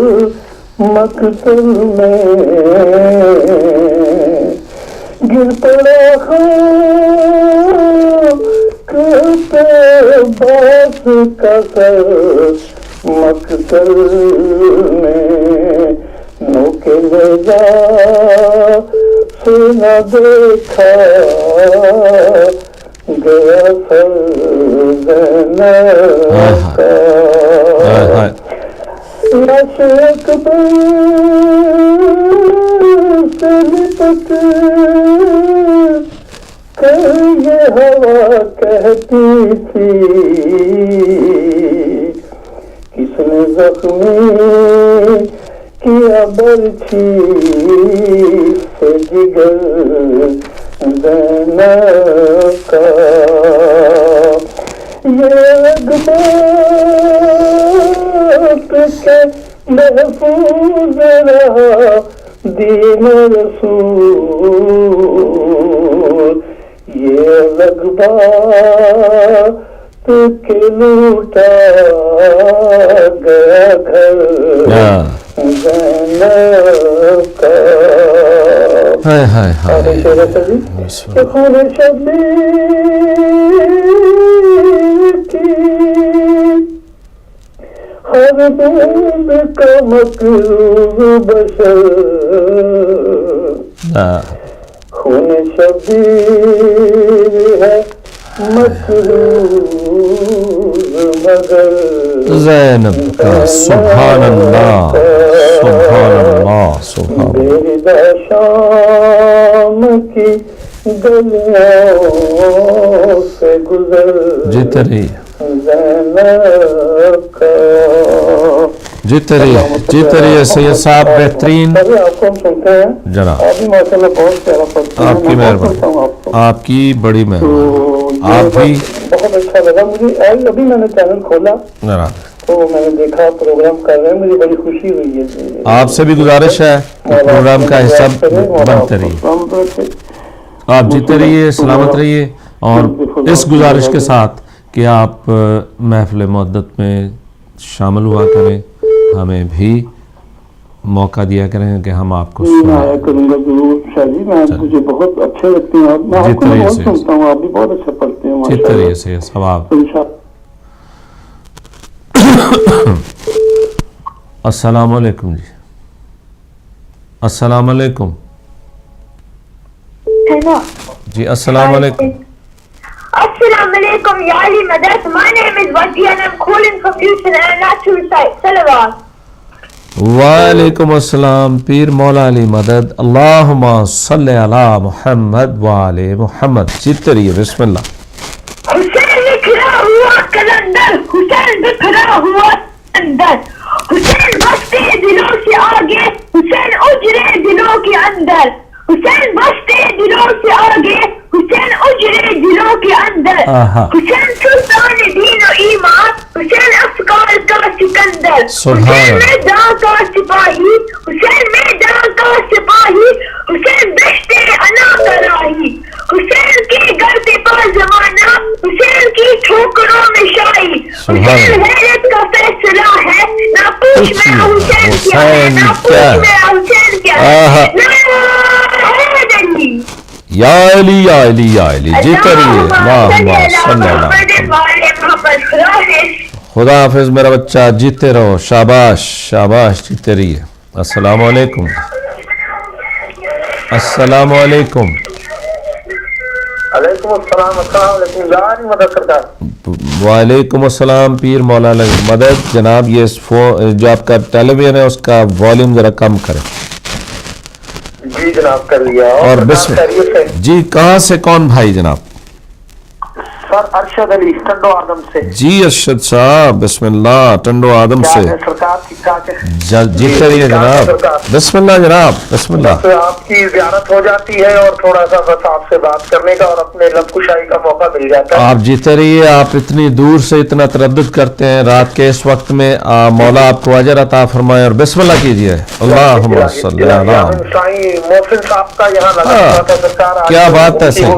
مقتل میں, گر پڑا خاک پہ عباس کا سر مقتل میں, نوکے لے جا سے نہ دیکھا گیا سر زینب کا, لاش اکبر سے لپٹ کر یہ ہوا کہتی تھی, کس نے زخمی کیا برچھی سے جگر زینب کا, یہ اقبال کے محفوظ رہا دین رسول, یہ اقبال کے لوٹا گیا گھر زینب کا. خون شبیر کی ہر بوند کا مکروب بشر, خون شبیر ہے مکروب مگر زینب کا. سبحان اللہ سبحان اللہ سبحان اللہ. میری داشام کی گلیوں سے گزر جیتے رہیے زینب کا. جیتے رہیے سید صاحب. بہترین آپ کو ہم سنتے ہیں جناب. آپ بھی ماشاء اللہ بہت پیارا پڑھتے ہیں. آپ کی مہربانی, آپ کی بڑی مہربانی. آپ بھی بہت اچھا لگا مجھے. ابھی میں نے چینل کھولا تو میں نے دیکھا پروگرام کر رہے ہیں, مجھے بڑی خوشی ہوئی ہے. آپ سے بھی گزارش ہے پروگرام کا حصہ بنتے رہیے. آپ جیتے رہیے, سلامت رہیے, اور اس گزارش کے ساتھ کہ آپ محفل مودت میں شامل ہوا کریں, ہمیں بھی موقع دیا کریں کہ ہم آپ کو سنیں. آیا کروں گا ضرور شاہ جی, میں مجھے بہت اچھے لگتے ہیں آپ, میں آپ کو بہت سنتا ہوں, آپ بھی بہت اچھا پڑھتے ہیں. جیتے رہیے سے سب آپ. अस्सलाम वालेकुम जी, अस्सलाम वालेकुम जी, अस्सलाम वालेकुम। Assalamu alaikum, Ya Ali Madad. My name is Wadi and I'm calling from Houston and I'm not to recite Salawat. वालेकुम अस्सलाम पीर मौला अली मदद। अल्लाहुम्मा सल्ले अला मुहम्मद व आले मुहम्मद। जीतते रहिए, बिस्मिल्लाह। हुसैन निखरा हुआ कलंदर, हुसैन बिखरा हुआ अंदर, हुसैन बसते दिलों से आगे, हुसैन उजरे दिलों के अंदर, हुसैन बसते दिलों से आगे, हुसैन उजरे दिलों के अंदर, हुसैन सुल्तान दीन और ईमान, हुसैन अफकार का सिकंदर, हुसैन मैदान का सिपाही, हुसैन मैदान का सिपाही, हुसैन दश्ते अना का राही, हुसैन के गर्दे पर जमाना, हुसैन की ठोकरों में शाही, हुसैन हैरत का फैसला है, ना पूछ मेरा हुसैन क्या है, ना पूछ मेरा हुसैन क्या है, या अली या अली या अली। जीते रहिए, खुदा हाफिज मेरा बच्चा, जीते रहो, शाबाश शाबाश, जीते रहिए। अस्सलाम वालेकुम, अस्सलाम वालेकुम। वालेकुम अस्सलाम पीर मौला अली मदद। जनाब ये जो आपका टेलीविजन है उसका वॉल्यूम जरा कम करें। जी जनाब कर लिया। और जी कहाँ से कौन भाई जनाब? सर अरशद अली टंडो आदम से। जी अरशद साहब बिस्मिल्लाह, टंडो आदम से। सरकार ठीक ठाक है? जीते रहिए जनाब, बिस्मिल्लाह जनाब, बिस्मिल्लाह। तो आपकी ज़ियारत हो जाती है और थोड़ा सा बस आपसे बात करने का और अपने लब कुशाई का मौका मिल जाता है। आप जीते रहिए। आप इतनी दूर से इतना तरद्दुद करते हैं रात के इस वक्त में, मौला आपको अजर अता फरमाए और बिस्मिल्लाह कीजिए। अल्लाहुम्मा सल्ली अला मोहसिन साहब का यहाँ लगा था सरकार, क्या बात है सर।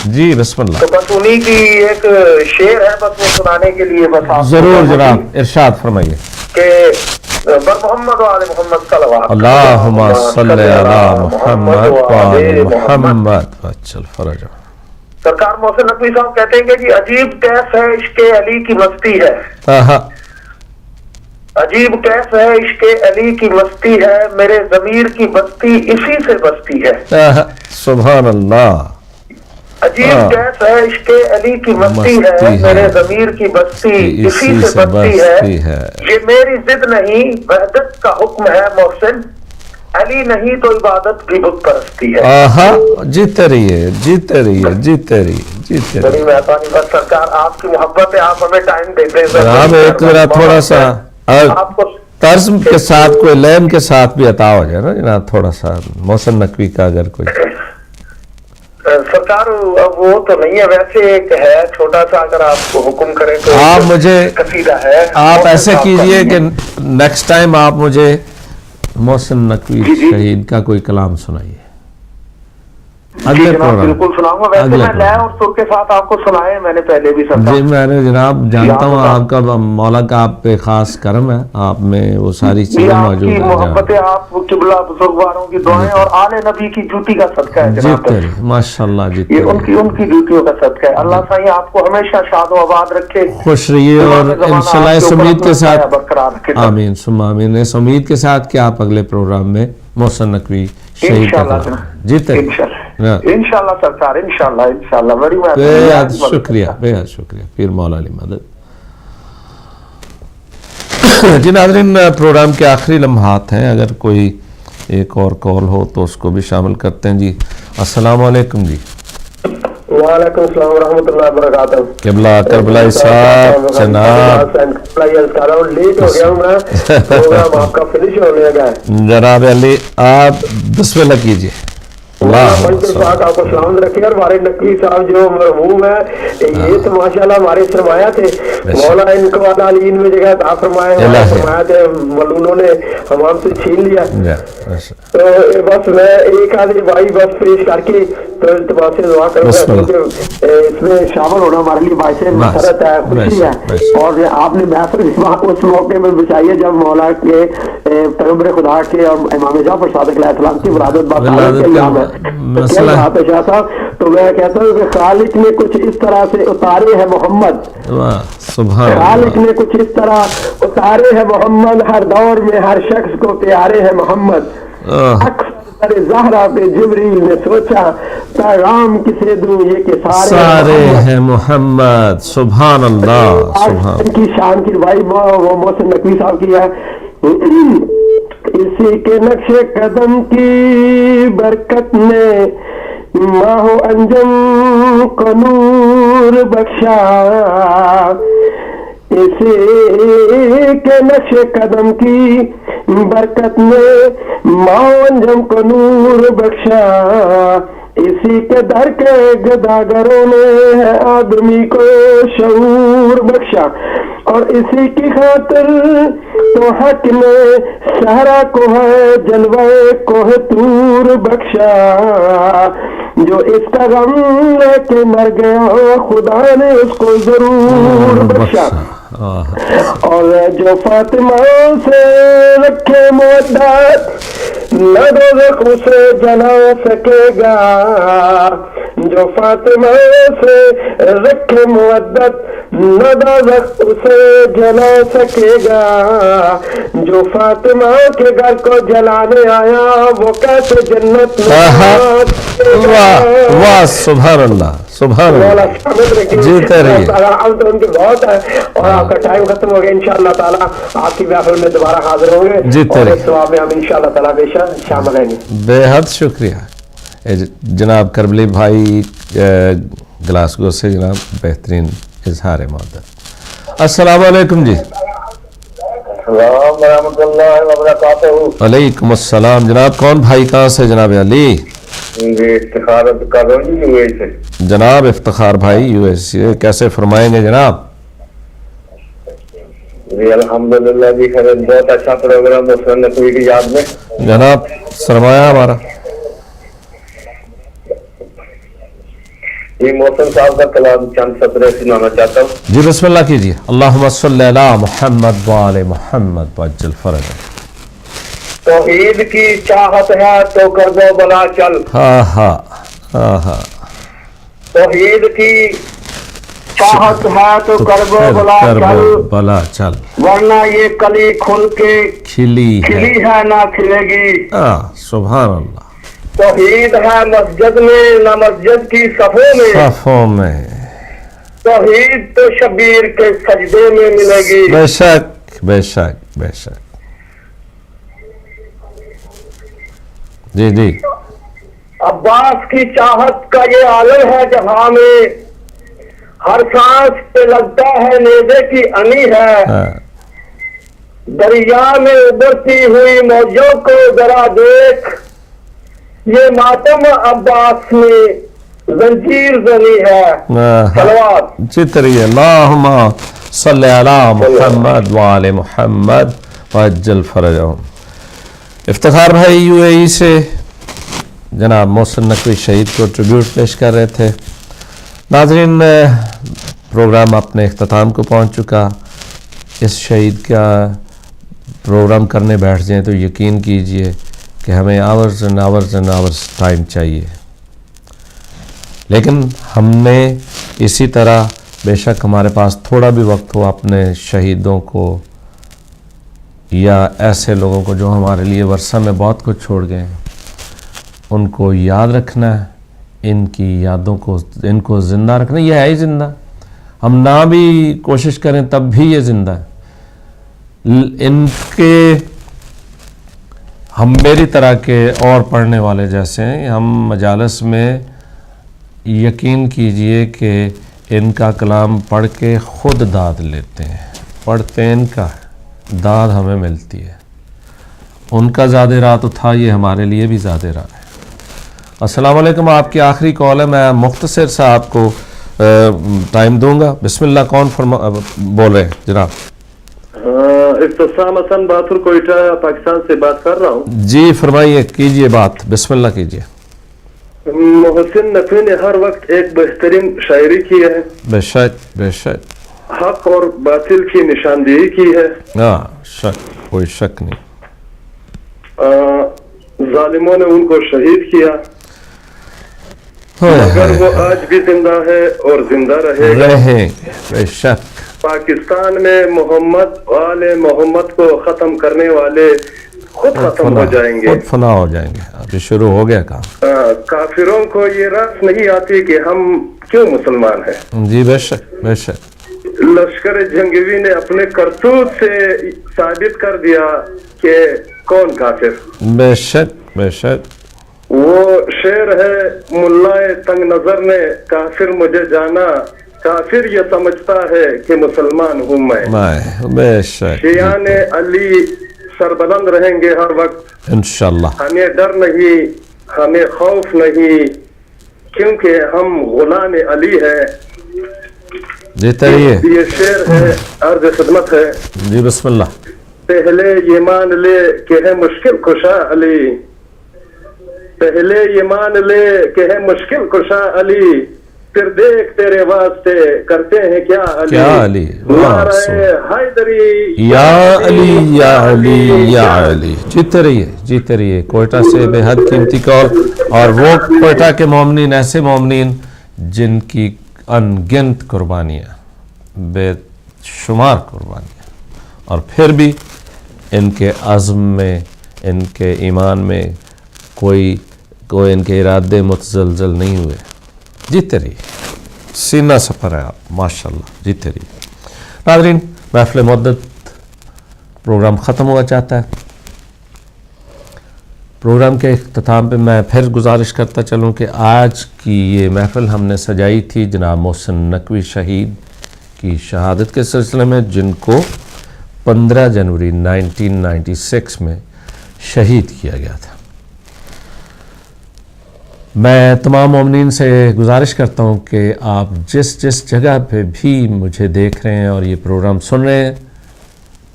जी बिस्मिल्लाह। तो बस उन्हीं की एक शेर है, बस वो सुनाने के लिए बस आप जरूर जनाब इरशाद फरमाइए कि बर मोहम्मद वाले मोहम्मद सल्लल्लाहु अल्लाहुम्मा सल्ली अला मुहम्मद वाले मोहम्मद। चल फरज। सरकार मोहसिन नकवी साहब कहते हैं कि जी अजीब कैफ है इश्के अली की मस्ती है, अजीब कैफ है इश्के अली की मस्ती है, मेरे ज़मीर की बस्ती इसी से बसती है। सुभान अल्लाह। अजीब कैफ है इश्के अली की मस्ती है, मेरे ज़मीर की बस्ती इसी से बसती है। ये मेरी जिद नहीं वहदत का हुक्म है मोहसिन, अली नहीं तो इबादत भी बुत परस्ती है। जीते रहिए, जीते रहिए, जीते रहिए, जीते रहिए। बड़ी मेहरबानी, बस सरकार आपकी मोहब्बत है, आप हमें टाइम देते हैं। जनाब एक मेरा थोड़ा सा आपको तर्ज के साथ कोई लैन के साथ भी अता हो जाए ना जनाब, थोड़ा सा मोहसिन नकवी का अगर कोई सरकार अब वो तो नहीं है, वैसे एक है छोटा सा, अगर आप हुक्म करें तो आप मुझे कसीदा है। आप ऐसे कीजिए कि नेक्स्ट टाइम आप मुझे मोहसिन नकवी शहीद का कोई कलाम सुनाइए अगले प्रोग्राम। बिल्कुल सुनाऊंगा, वैसे मैं लय और सुर के साथ आपको सुनाए मैंने पहले भी सरकार। जी मैंने जनाब जानता हूँ आपका मौला का आप पे खास करम है, आप में वो सारी चीजें मौजूद है। मोहब्बत है, आप किबला बुजुर्गवारों की दुआएं और आले नबी की जूती का सदका है जनाब। माशाल्लाह जी, ये उनकी जूतियों का सदका है। अल्लाह साईं आपको हमेशा शाद व आबाद रखे, खुश रहिए और इंशाल्लाह इस उम्मीद के साथ बरकरार रखे। आमीन सुम्मा आमीन। इस उम्मीद के साथ कि आप अगले प्रोग्राम में मोहसिन नकवी शहीद का जीते इंशाल्लाह सरकार, इंशाल्लाह इंशाल्लाह। बड़ी बेहद शुक्रिया, बेहद शुक्रिया पीर मौला अली मदद। जी नाज़रीन, प्रोग्राम के आखिरी लम्हात हैं, अगर कोई एक और कॉल हो तो उसको भी शामिल करते हैं। जी अस्सलाम वालेकुम। जी वालेकुम अस्सलाम व रहमतुल्लाहि व बरकातहू। किबला करबलाई साहब जनाब, लेट हो गया हूं मैं, प्रोग्राम आपका फिनिश होने लगा है। जनाब अली आप बिस्मिल्लाह कीजिए। आपको सलामत रखे। और हमारे नकवी साहब जो मरहूम है, ये तो माशाल्लाह हमारे सरमाया थे, मौला इनको अलीन में जगह था फरमाया थे, मलूनों ने हमाम से छीन लिया। तो बस मैं एक आधे भाई बस पेश करके तो इल्तिमास से दुआ करूंगा, इसमें शामिल होना हमारे लिए बाइस मसरत है, खुशी है। और आपने महफिल उस मौके में बिछाई है जब मौला के پیغمبر خدا کے اور امام جعفر صادق علیہ السلام کی ولادت بات ہے شاہ صاحب. تو میں کہتا ہوں کہ خالق نے کچھ اس طرح سے اتارے ہیں محمد, خالق نے کچھ اس طرح اتارے ہیں محمد, ہر دور میں ہر شخص کو پیارے ہیں محمد. اکثر زہرا پہ جبریل نے سوچا پیغام کسے دوں یہ کہ سارے ہیں محمد. سبحان اللہ. ان کی شان کی بھائی وہ محسن نقوی صاحب کی ہے. اسی کے نقش قدم کی برکت نے ماہ انجم کو نور بخشا, اسی کے نقش قدم کی برکت نے ماہ انجم کو نور بخشا, اسی کے در کے گداگروں نے ہے آدمی کو شعور بخشا, اور اسی کی خاطر تو حق نے صحرا کو ہے جلوے کو ہے طور بخشا, جو اس کا غم لے کے مر گیا خدا نے اس کو ضرور بخشا. اور جو فاطمہ سے رکھے مودت نہ دوزخ اسے جلا سکے گا, جو فاطمہ سے رکھے مودت نہ دوزخ اسے جلا سکے گا, جو فاطمہ کے گھر کو جلانے آیا وہ کیسے جنت میں. واہ سبحان اللہ سبحان اللہ. جیتے رہیے. اب تو ان کے بہت ہے اور آپ کا ٹائم ختم ہو گیا. انشاءاللہ تعالیٰ آپ کی محفل میں دوبارہ حاضر ہوں گے. جیتے رہیے. ثواب میں ہم انشاءاللہ تعالیٰ بے شک شامل رہیں گے. بے حد شکریہ جناب کربلی بھائی گلاسگو سے, جناب بہترین اظہار محبت. السلام علیکم جی. السلام ورحمۃ اللہ وبرکاتہ. وعلیکم السلام. جناب کون بھائی, کہاں سے جناب علی؟ جی افتخار کر رہا ہوں یو اے سے. جناب افتخار بھائی یو ایس سے, کیسے فرمائیں گے جناب؟ جی الحمدللہ جی خیر, بہت اچھا پروگرام محسن نقوی کی یاد میں. جناب سرمایہ ہمارا. جی محسن صاحب کا کلام چند سطریں سنانا چاہتا ہوں. جی بسم اللہ کیجیے. اللہم صلی علی محمد وآل محمد وعجل فرجہ. توحید کی چاہت ہے تو کر دو بلا چل. ہاں ہاں ہاں ہاں. توحید کی چاہت ہے تو کر دو بلا چل, ورنہ یہ کلی کھل کے کھلی ہے نہ کھلے گی. سبحان اللہ. توحید ہے مسجد میں نہ مسجد کی صفوں میں. توحید تو شبیر کے سجدے میں ملے گی. بے شک بے شک بے شک. جی جی. عباس کی چاہت کا یہ عالم ہے جہاں میں ہر سانس پہ لگتا ہے نیزے کی انی ہے. دریا میں ابھرتی ہوئی موجوں کو ذرا دیکھ, یہ ماتم عباس میں زنجیر زنی ہے. صلوات. چتری اللہم صلی علی محمد وآل محمد وعجل فرجہم. افتخار بھائی یو اے ای سے جناب محسن نقوی شہید کو ٹریبیوٹ پیش کر رہے تھے. ناظرین پروگرام اپنے اختتام کو پہنچ چکا. اس شہید کا پروگرام کرنے بیٹھ جائیں تو یقین کیجئے کہ ہمیں hours and hours and hours time چاہیے, لیکن ہم نے اسی طرح بے شک ہمارے پاس تھوڑا بھی وقت ہو اپنے شہیدوں کو یا ایسے لوگوں کو جو ہمارے لیے ورثہ میں بہت کچھ چھوڑ گئے ہیں, ان کو یاد رکھنا ہے, ان کی یادوں کو ان کو زندہ رکھنا. یہ ہے ہی زندہ, ہم نہ بھی کوشش کریں تب بھی یہ زندہ ہے. ان کے ہم میری طرح کے اور پڑھنے والے جیسے ہیں, ہم مجالس میں یقین کیجئے کہ ان کا کلام پڑھ کے خود داد لیتے ہیں, پڑھتے ہیں ان کا داد ہمیں ملتی ہے. ان کا زاد رات تھا, یہ ہمارے لیے بھی زاد رات ہے. السلام علیکم. آپ کی آخری کال ہے, میں مختصر سا آپ کو ٹائم دوں گا. بسم اللہ. کون بول رہے ہیں جناب؟ اختصام حسن باتور کوئٹہ پاکستان سے بات کر رہا ہوں. جی فرمائیے, کیجئے بات, بسم اللہ کیجئے. محسن نقوی نے ہر وقت ایک بہترین شاعری کی ہے. بے شک بے شک. حق اور باطل کی نشاندہی کی ہے. شک کوئی شک نہیں. जालिमों ने उनको शहीद किया, मगर वो आज भी जिंदा है और जिंदा रहेगा। पाकिस्तान में मोहम्मद वाले मोहम्मद को खत्म करने वाले खुद खत्म हो जाएंगे, खुद फना हो जाएंगे। अभी शुरू हो गया काम। काफिरों को ये रस नहीं आती कि हम क्यों मुसलमान हैं। जी बेशक बेशक। लश्कर जंगवी ने अपने करतूत से साबित कर दिया कि कौन काफिर। बेशक बेशक। वो शेर है मुल्लाए तंग नजर ने, काफिर मुझे जाना, काफिर ये समझता है कि मुसलमान हूँ मैं। बेशक। शियाने अली सरबलंद रहेंगे हर वक्त इंशाल्लाह। हमें डर नहीं, हमें खौफ नहीं, क्योंकि हम गुलाम अली है। ये शेर है, अर्ज खिदमत है। जी बिस्मिल्लाह। पहले ये मान ले कि है मुश्किल कुशा अली, पहले ये मान ले कि है मुश्किल कुशा अली, फिर देख तेरे वास्ते करते हैं क्या अली। क्या अली? हैदरी या अली या अली या अली। जीते रहिए कोयटा से बेहद कीमती कॉल। और वो कोयटा के मोमिनीन, ऐसे मोमिनीन जिनकी अनगिनत कुर्बानियाँ, बेशुमार कुर्बानियाँ, और फिर भी इनके अज़्म में, इनके ईमान में कोई इनके इरादे मुतज़लज़ल नहीं हुए। जीते रहिए, सीना सफ़र है आप, माशाल्लाह। जीते रहिए। नाज़रीन, महफ़िल मुद्दत प्रोग्राम ख़त्म हुआ चाहता है। प्रोग्राम के इख्तिताम पे मैं फिर गुजारिश करता चलूँ कि आज की ये महफ़िल हमने सजाई थी जनाब मोहसिन नकवी शहीद की शहादत के सिलसिले में, जिनको 15 जनवरी 1996 में शहीद किया गया था। मैं तमाम मोमिनीन से गुजारिश करता हूँ कि आप जिस जिस जगह पे भी मुझे देख रहे हैं और ये प्रोग्राम सुन रहे हैं,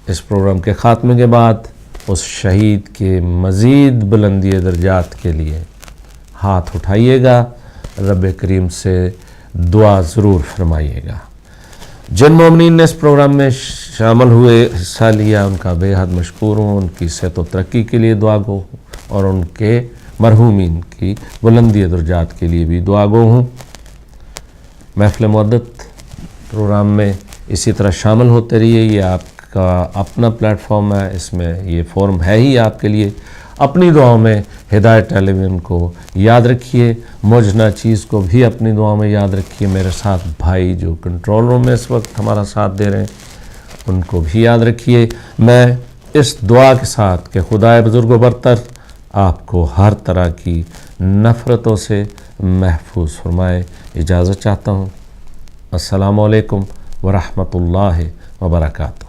इस प्रोग्राम के ख़ात्मे के बाद उस शहीद के मज़ीद बुलंदी दर्जात के लिए हाथ उठाइएगा, रब करीम से दुआ ज़रूर फरमाइएगा। जिन मोमिनीन ने इस प्रोग्राम में शामिल हुए, हिस्सा लिया, उनका बेहद मशकूर हूँ। उनकी सेहत व तरक्की के लिए दुआ गो हूँ और उनके मरहूमीन की बुलंदी दर्जात के लिए भी दुआ गो हूँ। महफ़िल मुद्दत प्रोग्राम में इसी तरह शामिल होते रहिए। ये आपका अपना प्लेटफॉर्म है, इसमें ये फोरम है ही आपके लिए। अपनी दुआओं में हिदायत टेलीविज़न को याद रखिए, मुजना चीज़ को भी अपनी दुआओं में याद रखिए। मेरे साथ भाई जो कंट्रोल रूम में इस वक्त हमारा साथ दे रहे हैं, उनको भी याद रखिए। मैं इस दुआ के साथ कि खुदाए बुज़ुर्ग बरतर आपको हर तरह की नफ़रतों से महफूज फरमाए, इजाज़त चाहता हूँ। अस्सलामु अलैकुम व रहमतुल्लाहि व बरकातहू।